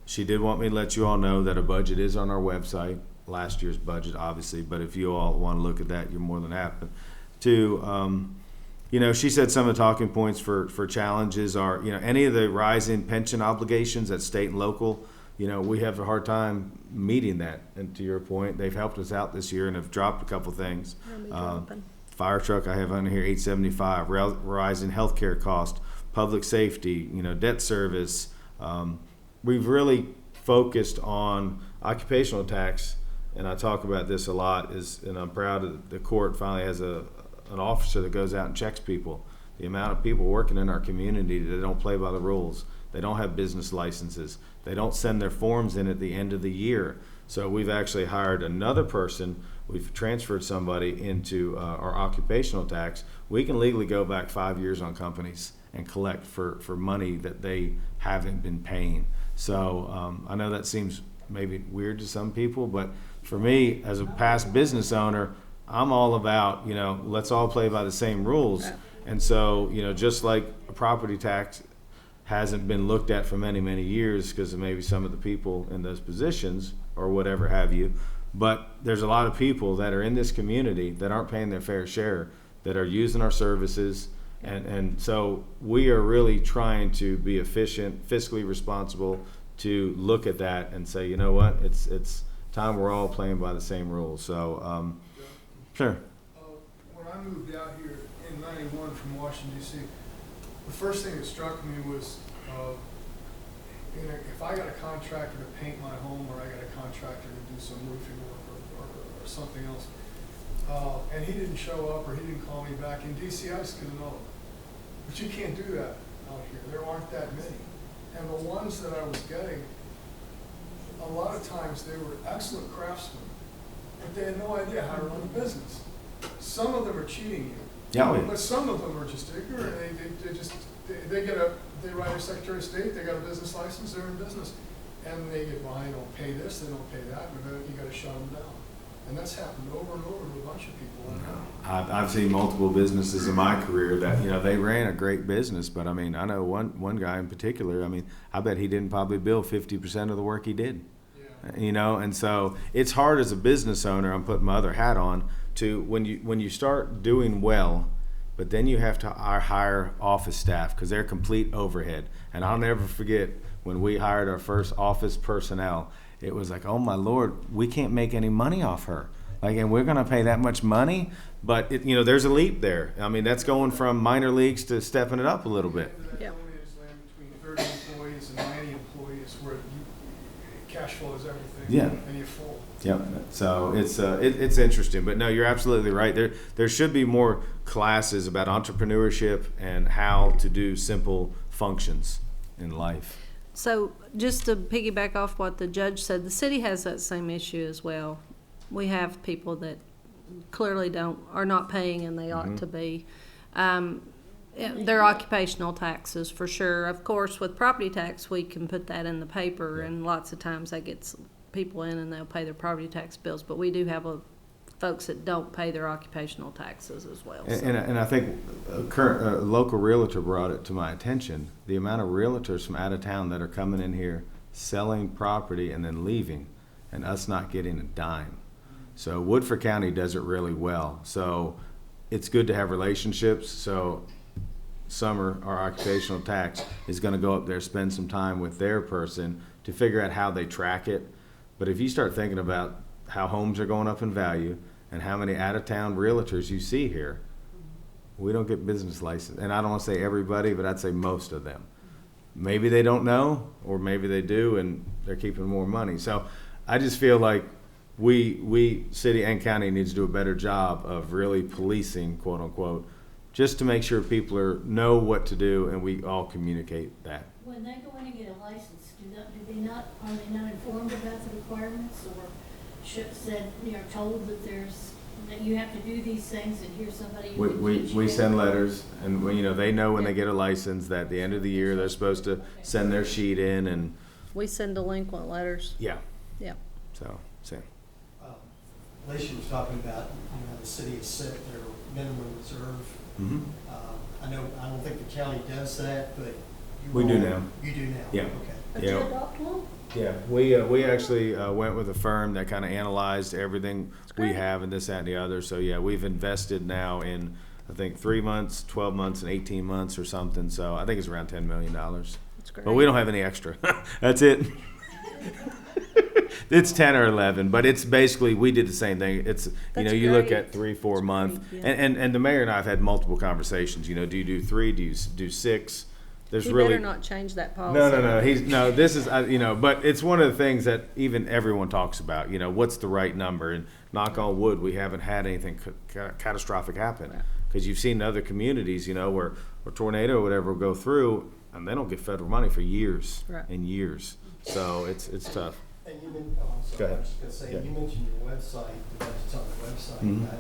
She did want me to let you all know that a budget is on our website, last year's budget, obviously. But if you all want to look at that, you're more than happy to. She said some of the talking points for challenges are, any of the rising pension obligations at state and local. We have a hard time meeting that. And to your point, they've helped us out this year and have dropped a couple things. Fire truck, I have on here $875. Rising healthcare cost, public safety, debt service. We've really focused on occupational tax, and I talk about this a lot. And I'm proud that the court finally has an officer that goes out and checks people. The amount of people working in our community that don't play by the rules. They don't have business licenses. They don't send their forms in at the end of the year. So we've actually hired another person. We've transferred somebody into our occupational tax. We can legally go back 5 years on companies and collect for money that they haven't been paying. So I know that seems maybe weird to some people, but for me, as a past business owner, I'm all about, let's all play by the same rules. And so, just like a property tax hasn't been looked at for many, many years because of maybe some of the people in those positions or whatever have you. But there's a lot of people that are in this community that aren't paying their fair share, that are using our services. And so we are really trying to be efficient, fiscally responsible, to look at that and say, you know what, it's time we're all playing by the same rules. So, sure. When I moved out here in '91 from Washington, D.C., the first thing that struck me was, if I got a contractor to paint my home, or I got a contractor to do some roofing work or something else, and he didn't show up or he didn't call me back, in D.C. I just couldn't know. But you can't do that out here. There aren't that many. And the ones that I was getting, a lot of times they were excellent craftsmen, but they had no idea how to run a business. Some of them are cheating you. Yeah. But some of them are just ignorant. They write a Secretary of State, they got a business license, they're in business. And they get behind, don't pay this, they don't pay that, and you gotta shut them down. And that's happened over and over to a bunch of people. I've seen multiple businesses in my career that, they ran a great business, but I mean, I know one guy in particular, I bet he didn't probably bill 50% of the work he did. Yeah. And so it's hard as a business owner, I'm putting my other hat on, to when you start doing well, but then you have to hire office staff because they're complete overhead. And I'll never forget when we hired our first office personnel, it was like, oh my Lord, we can't make any money off her. And we're going to pay that much money, but there's a leap there. That's going from minor leagues to stepping it up a little bit. Yeah. Between 30 employees and 90 employees, where cash flow is everything. Yeah. And you're full. Yep. So it's interesting, but no, you're absolutely right. There should be more classes about entrepreneurship and how to do simple functions in life. So just to piggyback off what the judge said, the city has that same issue as well. We have people that clearly are not paying, and they ought to be. Their occupational taxes, for sure. Of course, with property tax, we can put that in the paper, and lots of times that gets people in and they'll pay their property tax bills. But we do have folks that don't pay their occupational taxes as well. And I think a local realtor brought it to my attention, the amount of realtors from out of town that are coming in here, selling property and then leaving, and us not getting a dime. So Woodford County does it really well. So it's good to have relationships. So summer, our occupational tax is gonna go up there, spend some time with their person to figure out how they track it. But if you start thinking about how homes are going up in value and how many out-of-town realtors you see here, we don't get business license. And I don't wanna say everybody, but I'd say most of them. Maybe they don't know, or maybe they do and they're keeping more money. So I just feel like we, city and county, needs to do a better job of really policing, quote unquote, just to make sure people know what to do and we all communicate that. When they go in and get a license, are they not informed about the requirements, or said, told that that you have to do these things, and here's somebody who can teach you? We send letters, and they know when they get a license that at the end of the year they're supposed to send their sheet in, and We send delinquent letters. yeah. Yeah. So. Alicia was talking about, the city has set their minimum reserve. Mm-hmm. I don't think the county does that, but We do now. You do now? Yeah. Okay. But Yeah. you adopt one? Yeah, we actually went with a firm that kind of analyzed everything we great. have and this, that, and the other. So yeah, we've invested now in, I think, 3 months, 12 months, and 18 months or something. So I think it's around $10 million. That's great. But we don't have any extra. That's it. It's 10 or 11, but it's basically, we did the same thing. It's, That's you look great. at 3-4 month, great, yeah. and the mayor and I have had multiple conversations. Do you do 3? Do you do 6? There's You really better not change that policy. No. This is, but it's one of the things that even everyone talks about. What's the right number? And knock on wood, we haven't had anything catastrophic happen. Right. Because you've seen other communities, where a tornado or whatever will go through, and they don't get federal money for years Right. and years. So it's tough. And I'm sorry, Go ahead. I was just gonna say, Yeah. you mentioned your website, the budget's on the website. Mhm. I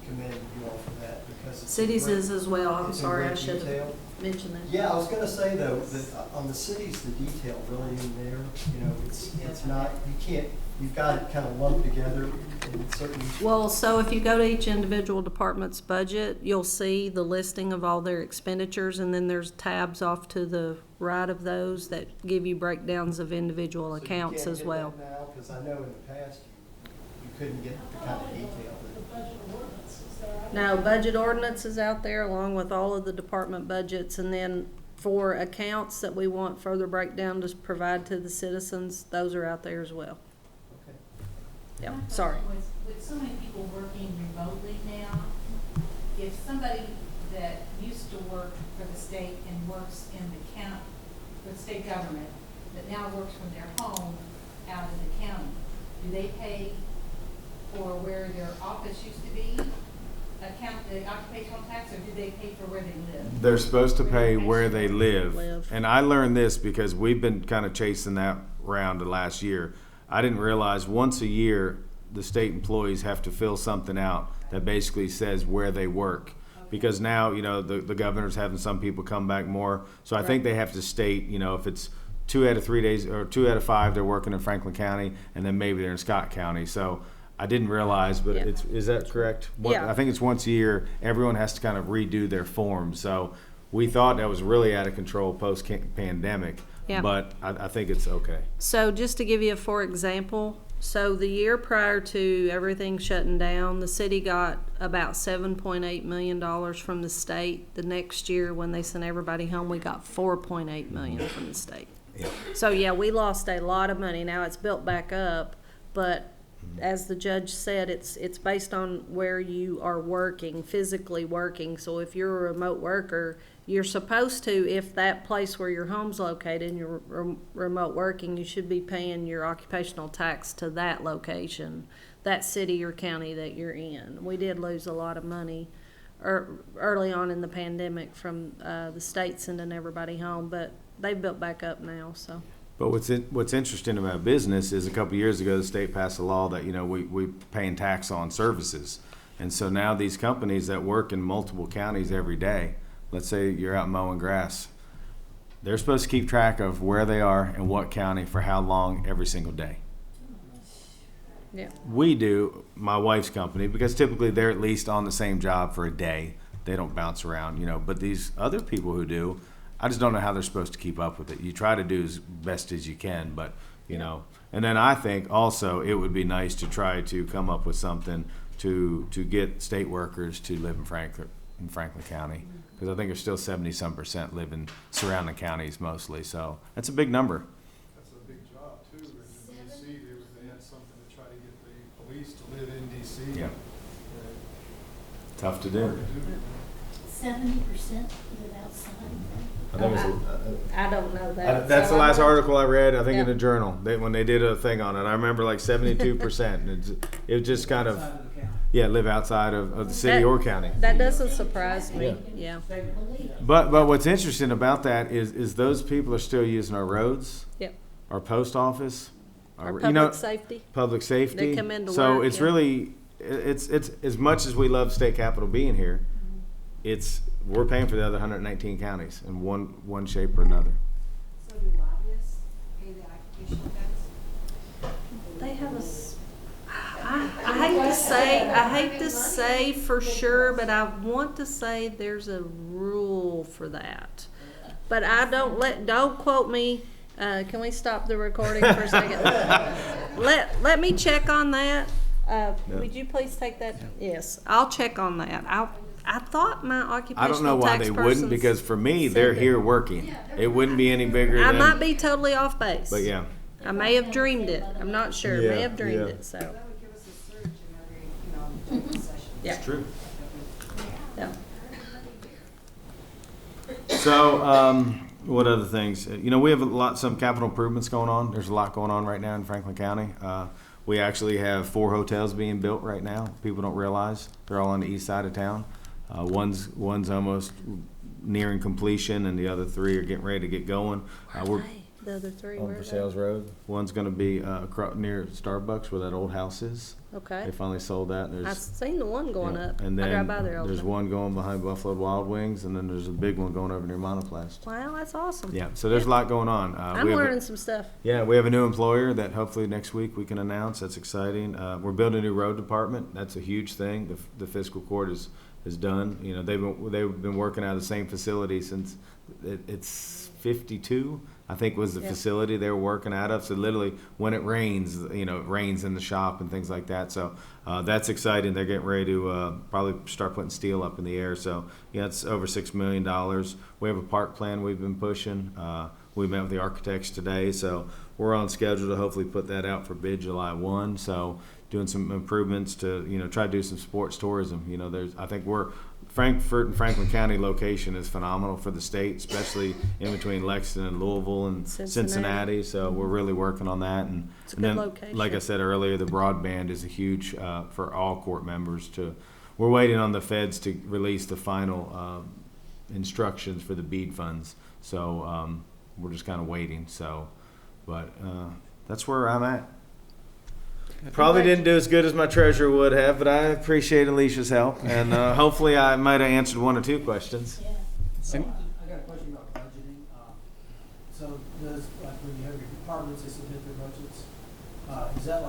commend you all for that, because it's. Cities great- is as well. I'm it's in sorry, I great should have detail. mentioned that. Yeah, I was gonna say though, that on the cities, the detail really isn't there, it's not, you've got it kind of lumped together in certain. Well, so if you go to each individual department's budget, you'll see the listing of all their expenditures, and then there's tabs off to the right of those that give you breakdowns of individual accounts as well. So you can't get that now, because I know in the past, you couldn't get the kind of detail The that. budget ordinance is there. Now, budget ordinance is out there along with all of the department budgets, and then for accounts that we want further breakdown to provide to the citizens, those are out there as well. Okay. Yeah, My sorry. question was, with so many people working remotely now, if somebody that used to work for the state and works in the county, for the state government, that now works from their home out in the county, do they pay for where their office used to be, the occupational tax, or do they pay for where they live? They're supposed to pay where they live. Live. And I learned this because we've been kind of chasing that round the last year. I didn't realize once a year, the state employees have to fill something out that basically says where they work. Because now, the governor's having some people come back more. So I think they have to state, if it's 2 out of 3 days or 2 out of 5, they're working in Franklin County, and then maybe they're in Scott County. So I didn't realize, but Yeah. is that correct? Yeah. I think it's once a year, everyone has to kind of redo their forms. So we thought that was really out of control post-pandemic, Yeah. but I think it's okay. So just to give you a for example, so the year prior to everything shutting down, the city got about $7.8 million from the state. The next year, when they sent everybody home, we got $4.8 million from the state. Yeah. So yeah, we lost a lot of money. Now it's built back up, but as the judge said, it's based on where you are working, physically working. So if you're a remote worker, you're supposed to, if that place where your home's located and you're remote working, you should be paying your occupational tax to that location, that city or county that you're in. We did lose a lot of money early on in the pandemic from the state sending everybody home, but they've built back up now, so. But what's interesting about business is a couple of years ago, the state passed a law that, we paying tax on services. And so now these companies that work in multiple counties every day, let's say you're out mowing grass, they're supposed to keep track of where they are and what county for how long every single day. Yeah. We do, my wife's company, because typically they're at least on the same job for a day. They don't bounce around, but these other people who do, I just don't know how they're supposed to keep up with it. You try to do as best as you can, but, and then I think also it would be nice to try to come up with something to get state workers to live in Frankfort in Franklin County, because I think there's still 70-some% live in surrounding counties mostly. So that's a big number. That's a big job too. In DC, they had something to try to get the police to live in DC. Yeah. Tough to Hard do. to do. 70% live outside. I think it's I don't know that. that's So the last I'm- article I read, I think in Yeah. the journal, when they did a thing on it. I remember like 72%. And it just kind of, Outside of the county. yeah, live outside of the city That- or county. That doesn't surprise me, yeah. Believe it. But what's interesting about that is those people are still using our roads, Yep. our post office, Our you know, public safety, public safety. They come into so work, it's yeah. really it's as much as we love state capital being here, we're paying for the other 119 counties in one shape or another. So do lobbyists pay the occupational tax? they have I hate to say for sure, but I want to say there's a rule for that. But don't quote me. Can we stop the recording for a second? Let me check on that. Would you please take that? Yes, I'll check on that. I thought my occupational I don't know why tax they wouldn't, persons because for me, said they're that. here working. It wouldn't be any bigger I than. might be totally off base. But yeah, I may have dreamed it. I'm not sure. Yeah, May have dreamed yeah. it. So That would give us a surge in every, session. yeah. it's true. Yeah. So, what other things? We have some capital improvements going on. There's a lot going on right now in Franklin County. We actually have 4 hotels being built right now. People don't realize they're all on the east side of town. One's almost nearing completion, and the other 3 are getting ready to get going. We're The other three on were Versailles Road. One's going to be near Starbucks where that old house is. okay. They finally sold that. I've seen the one going Yeah. up. And I then drive by there all the there's time. one going behind Buffalo Wild Wings, and then there's a big one going over near Monoplast. Wow, that's awesome. Yeah, so there's a lot going on. I'm we have learning some stuff. Yeah, we have a new employer that hopefully next week we can announce. That's exciting. We're building a new road department. That's a huge thing. The fiscal court is done. They've been working out of the same facility since it's 52. I think was the Yeah. facility they were working out of. So literally, when it rains, it rains in the shop and things like that. So that's exciting. They're getting ready to probably start putting steel up in the air. So yeah, it's over $6 million. We have a park plan we've been pushing. We met with the architects today, so we're on schedule to hopefully put that out for bid July 1. So doing some improvements to try to do some sports tourism. I think Frankfort and Franklin County location is phenomenal for the state, especially in between Lexington and Louisville and Cincinnati. So we're really working on that. And It's a and good then, location. like I said earlier, the broadband is a huge for all court members. We're waiting on the feds to release the final instructions for the BEAD funds. So we're just kind of waiting. So, but that's where I'm at. Probably didn't do as good as my treasurer would have, but I appreciate Alicia's help, and hopefully I might have answered 1 or 2 questions. Yeah. So I got a question about budgeting. So does, when you have your departments, they submit their budgets, is that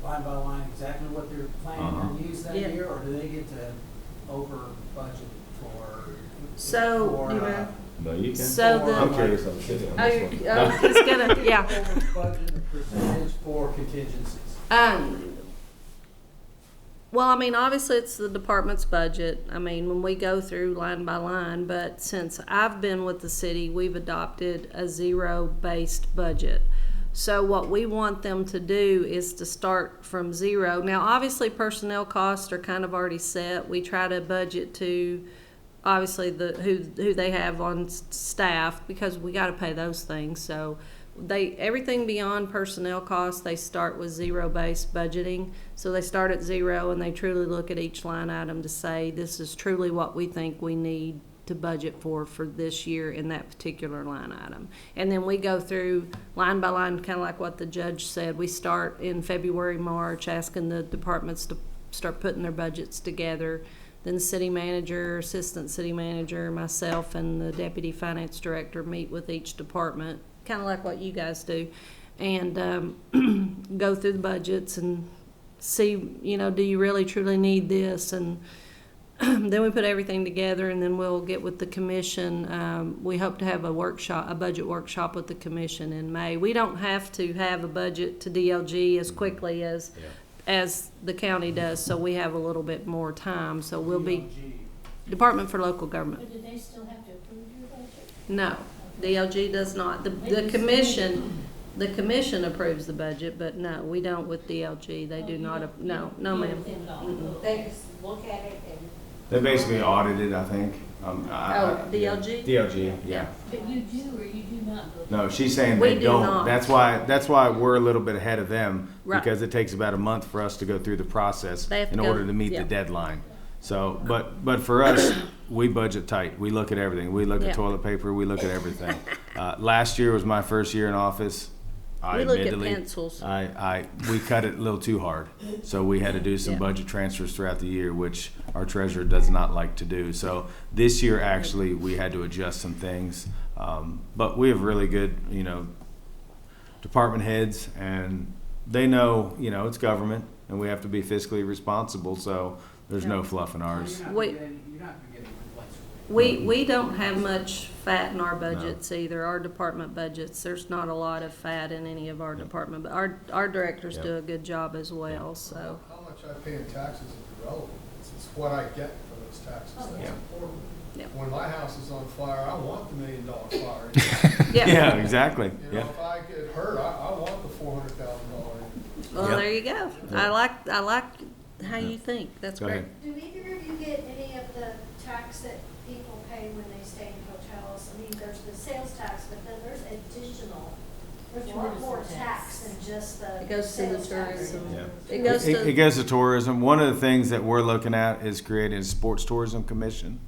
line by line exactly what they're planning to use that Yeah. year, or do they get to over budget for? So, for, you know, No, you So the- I'm curious on the city on oh, this one. oh, he's gonna, yeah. Over budget percentage for contingencies. Well, I mean, obviously it's the department's budget. I mean, when we go through line by line, but since I've been with the city, we've adopted a zero-based budget. So what we want them to do is to start from zero. Now, obviously personnel costs are kind of already set. We try to budget to obviously who they have on staff, because we got to pay those things. So everything beyond personnel costs, they start with zero-based budgeting. So they start at zero and they truly look at each line item to say, this is truly what we think we need to budget for this year in that particular line item. And then we go through line by line, kind of like what the judge said. We start in February, March, asking the departments to start putting their budgets together. Then the city manager, assistant city manager, myself, and the deputy finance director meet with each department, kind of like what you guys do, and go through the budgets and see, do you really truly need this? And then we put everything together, and then we'll get with the commission. We hope to have a budget workshop with the commission in May. We don't have to have a budget to DLG as quickly as the county does, so we have a little bit more time. So we'll be, Department for Local Government. But do they still have to approve your budget? No, DLG does not. The commission approves the budget, but no, we don't with DLG. They do not, no, ma'am. They just look at it and. They basically audited, I think. Oh, DLG? DLG, yeah. But you do or you do not go? No, she's saying We they do don't. not. That's why we're a little bit ahead of them. Right. Because it takes about a month for us to go through the process They have to in go- order to meet yeah. the deadline. So, but for us, we budget tight. We look at everything. We look Yeah. at toilet paper, we look at everything. Last year was my first year in office. We look at Admittedly, pencils. we cut it a little too hard. So we had to do some Yeah. budget transfers throughout the year, which our treasurer does not like to do. So this year, actually, we had to adjust some things. But we have really good, department heads, and they know, it's government, and we have to be fiscally responsible, so there's no fluff in ours. You're not We- gonna get any complaints with it. We don't have much fat in our budgets either, our department budgets. There's not a lot of fat in any of our department, but our directors Yep. do a good job as well, so. How much I pay in taxes is irrelevant. It's what I get for those taxes that's Yeah. important. Yeah. When my house is on fire, I want the $1 million fire. Yeah, exactly. You know, Yeah. if I get hurt, I want the $400,000. Well, Yep. there you go. I like how you think. That's Go great. ahead. Do either of you get any of the tax that people pay when they stay in hotels? I mean, there's the sales tax, but then there's a lot more tax than just the It goes to the sales tax. tourism. Yeah. It goes It to, goes to tourism. One of the things that we're looking at is creating a sports tourism commission,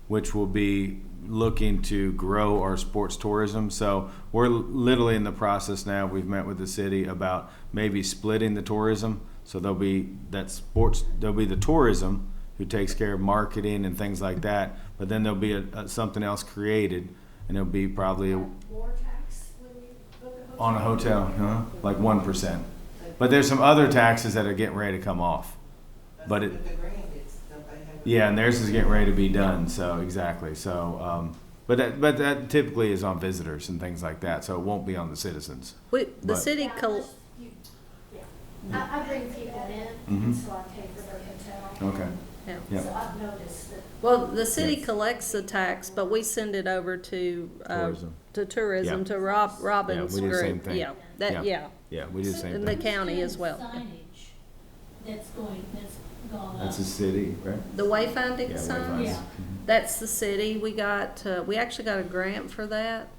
which will be looking to grow our sports tourism. So we're literally in the process now. We've met with the city about maybe splitting the tourism. So there'll be the tourism who takes care of marketing and things like that. But then there'll be something else created, and it'll be probably More tax when you book a hotel? on a hotel, like 1%. But there's some other taxes that are getting ready to come off. But it, With the grant, don't they have? yeah, and theirs is getting ready to be done. So exactly. So, but that typically is on visitors and things like that. So it won't be on the citizens. the but- city, Yeah, I bring people in, Mhm. so I pay for their hotel. Okay. yeah. Yeah. So I've noticed that. Well, the city Yeah. collects the tax, but we send it over to, Tourism. tourism, Yeah. to Robin's we do the same group. thing. Yeah, that, yeah. Yeah, we do the same And the thing. county as well. Signage that's gone up. That's the city, right? The wayfinding Yeah, signs, wayfinding. Yeah. that's the city. We actually got a grant for that.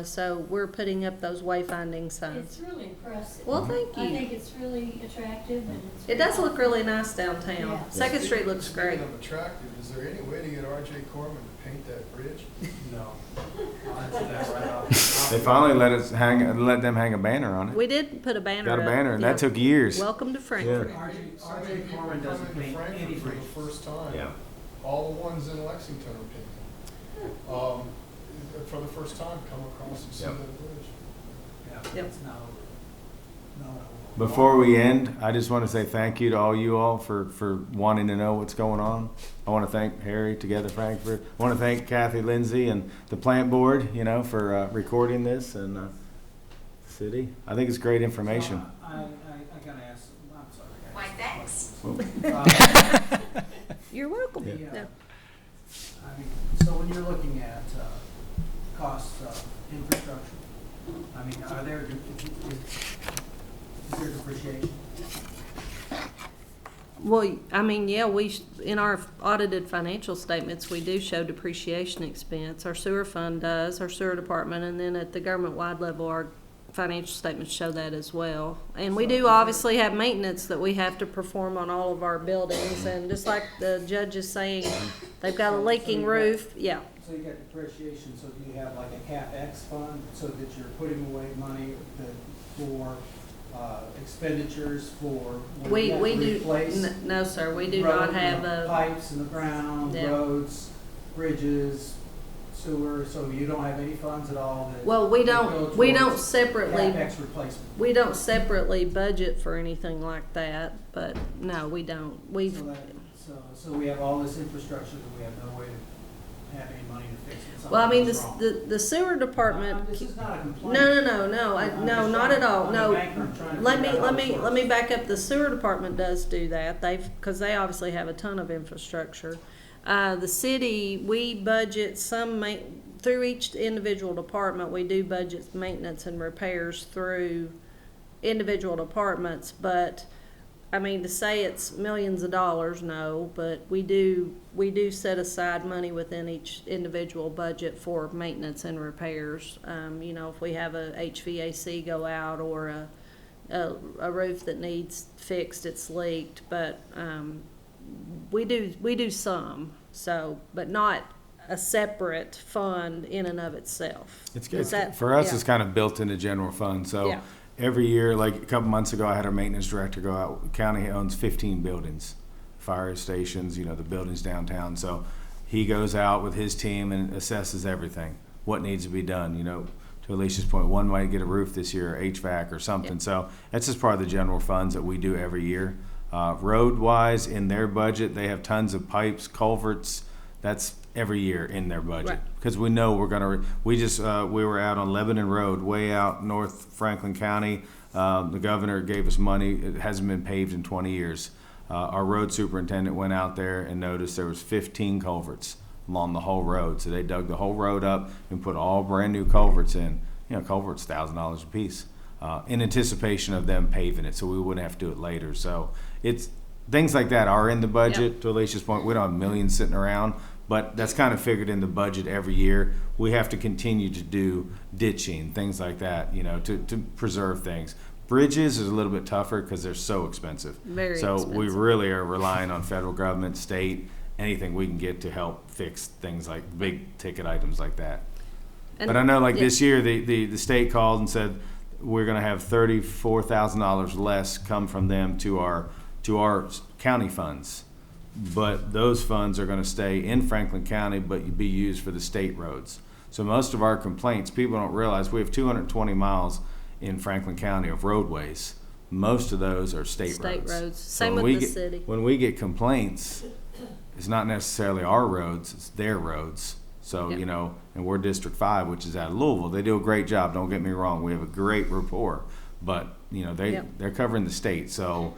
So we're putting up those wayfinding signs. It's really impressive. Well, thank I you. think it's really attractive and it's. It does look really nice downtown. Yeah. Second Street looks great. Speaking of attractive, is there any way to get R.J. Corman to paint that bridge? No. I'll answer that right off. They finally let them hang a banner on it. We did put a banner Got a up. banner, and Yeah. that took years. Welcome to Frankfort. R.J. Corman doesn't Coming paint to Frankfurt anything. for the first time. Yeah. All the ones in Lexington are painted. For the first time, come across and see Yep. that bridge. Yeah, Yep. it's not over. No. Before we end, I just want to say thank you to all you all for wanting to know what's going on. I want to thank Harry, Together Frankfurt. I want to thank Kathy Lindsay and the plant board, for recording this and the city. I think it's great information. So, I gotta ask, I'm sorry. Why, thanks. You're welcome. Yeah. Yeah. I mean, so when you're looking at costs of infrastructure, I mean, is there depreciation? Well, I mean, yeah, in our audited financial statements, we do show depreciation expense. Our sewer fund does, our sewer department, and then at the government-wide level, our financial statements show that as well. And we do obviously have maintenance that we have to perform on all of our buildings, and just like the judge is saying, they've got a leaking roof, yeah. So you got depreciation, so do you have like a CapEx fund so that you're putting away money for expenditures for when We you have to do, replace no, sir, we do road, not have a, pipes in the ground, Yeah. roads, bridges, sewer, so you don't have any funds at all that well, we that don't, go we don't towards separately, CapEx replacement? we don't separately budget for anything like that, but no, we don't. So we have all this infrastructure that we have no way to have any money to fix it. Well, I mean, Something's wrong. the sewer department. This is not a complaint. No, I'm no, just not trying- at all, I'm a no. banker, I'm trying to Let figure me, out let how me, it let me works. back up. The sewer department does do that. Because they obviously have a ton of infrastructure. The city, we budget through each individual department, we do budget maintenance and repairs through individual departments, but, I mean, to say it's millions of dollars, no, but we do set aside money within each individual budget for maintenance and repairs. You know, if we have a HVAC go out or a roof that needs fixed, it's leaked, but, we do some, so, but not a separate fund in and of itself. For us, yeah. it's kind of built into general fund, so Yeah. every year, like a couple months ago, I had our maintenance director go out. County owns 15 buildings, fire stations, you know, the buildings downtown. So he goes out with his team and assesses everything, what needs to be done. You know, to Alicia's point, one might get a roof this year, or HVAC or something. Yep. So that's just part of the general funds that we do every year. Road-wise, in their budget, they have tons of pipes, culverts. That's every year in their budget. Right. Because we know we're gonna, we were out on Lebanon Road, way out north Franklin County. The governor gave us money. It hasn't been paved in 20 years. Our road superintendent went out there and noticed there was 15 culverts along the whole road. So they dug the whole road up and put all brand new culverts in. You know, culverts $1,000 a piece, in anticipation of them paving it, so we wouldn't have to do it later. So it's things like that are in the budget. Yep. To Alicia's point, we don't have millions sitting around, but that's kind of figured in the budget every year. We have to continue to do ditching, things like that, you know, to preserve things. Bridges is a little bit tougher because they're so expensive. Very so expensive. we really are relying on federal government, state, anything we can get to help fix things like big ticket items like that. And- But I know, like yeah. this year, the state called and said we're going to have $34,000 less come from them to our county funds. But those funds are going to stay in Franklin County, but be used for the state roads. So most of our complaints, people don't realize we have 220 miles in Franklin County of roadways. Most of those are state roads. Same when with we the get- city. When we get complaints, it's not necessarily our roads, it's their roads. So, Yeah. you know, and we're District 5, which is out of Louisville. They do a great job, don't get me wrong. We have a great rapport. But, you know, Yep. they're covering the state. So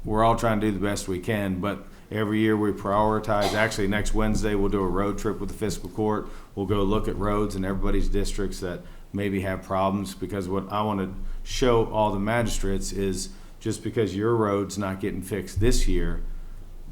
we're all trying to do the best we can. But every year we prioritize. Actually, next Wednesday we'll do a road trip with the fiscal court. We'll go look at roads in everybody's districts that maybe have problems, because what I want to show all the magistrates is just because your road's not getting fixed this year,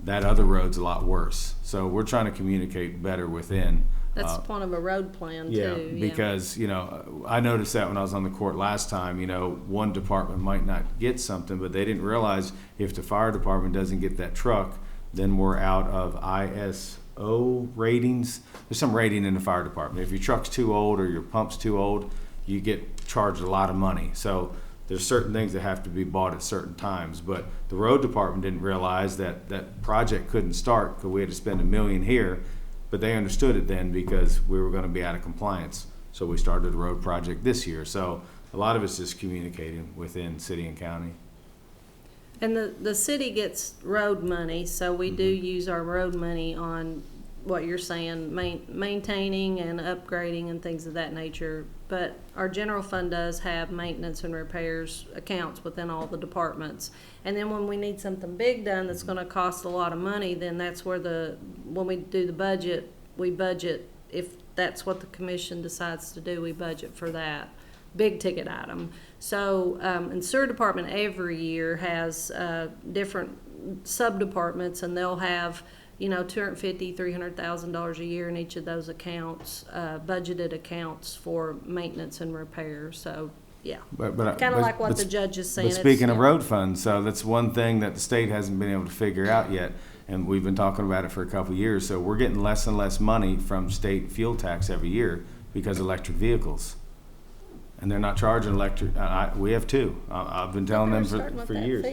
that other road's a lot worse. So we're trying to communicate better within. That's the point of a road plan too. Because, you know, I noticed that when I was on the court last time, you know, one department might not get something, but they didn't realize if the fire department doesn't get that truck, then we're out of ISO ratings. There's some rating in the fire department. If your truck's too old or your pump's too old, you get charged a lot of money. So there's certain things that have to be bought at certain times. But the road department didn't realize that that project couldn't start because we had to spend $1 million here. But they understood it then because we were going to be out of compliance. So we started a road project this year. So a lot of it's just communicating within city and county. And the city gets road money, so we do use our road money on what you're saying, maintaining and upgrading and things of that nature. But our general fund does have maintenance and repairs accounts within all the departments. And then when we need something big done that's gonna cost a lot of money, then that's where when we do the budget, we budget, if that's what the commission decides to do, we budget for that big ticket item. So, and sewer department every year has, different sub-departments, and they'll have, you know, $250,000, $300,000 a year in each of those accounts, budgeted accounts for maintenance and repair. So, yeah, But kind of like what the judge is saying. But speaking of yeah. road funds, so that's one thing that the state hasn't been able to figure out yet, and we've been talking about it for a couple of years. So we're getting less and less money from state fuel tax every year because of electric vehicles. And they're not charging electric, we have two. I've been telling them for years.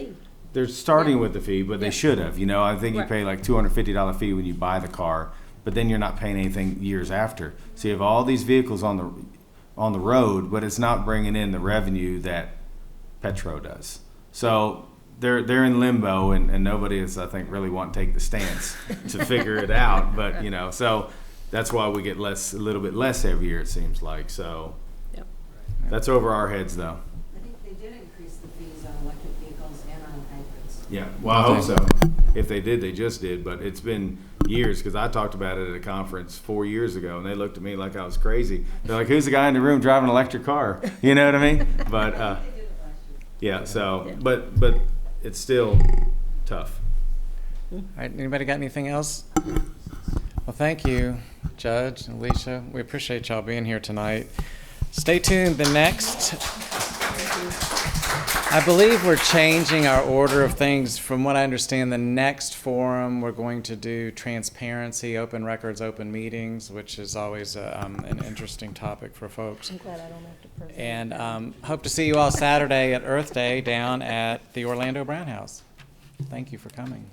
They're starting with the fee, but they should have. You know, I think you Right. pay like $250 fee when you buy the car, but then you're not paying anything years after. So you have all these vehicles on the road, but it's not bringing in the revenue that Petro does. So they're in limbo, and nobody is, I think, really want to take the stance to figure it out. But you know, so that's why we get a little bit less every year. It seems like so. Yep. That's over our heads, though. I think they did increase the fees on electric vehicles and on hybrids. Yeah, well, I hope so. If they did, they just did. But it's been years, because I talked about it at a conference 4 years ago, and they looked at me like I was crazy. They're like, "Who's the guy in the room driving an electric car?" You know what I mean? But yeah. So, but it's still tough. All right, anybody got anything else? Well, thank you, Judge and Alicia. We appreciate y'all being here tonight. Stay tuned. The next, I believe we're changing our order of things. From what I understand, the next forum, we're going to do transparency, open records, open meetings, which is always an interesting topic for folks. I'm glad I don't have to present. And hope to see you all Saturday at Earth Day down at the Orlando Brown House. Thank you for coming.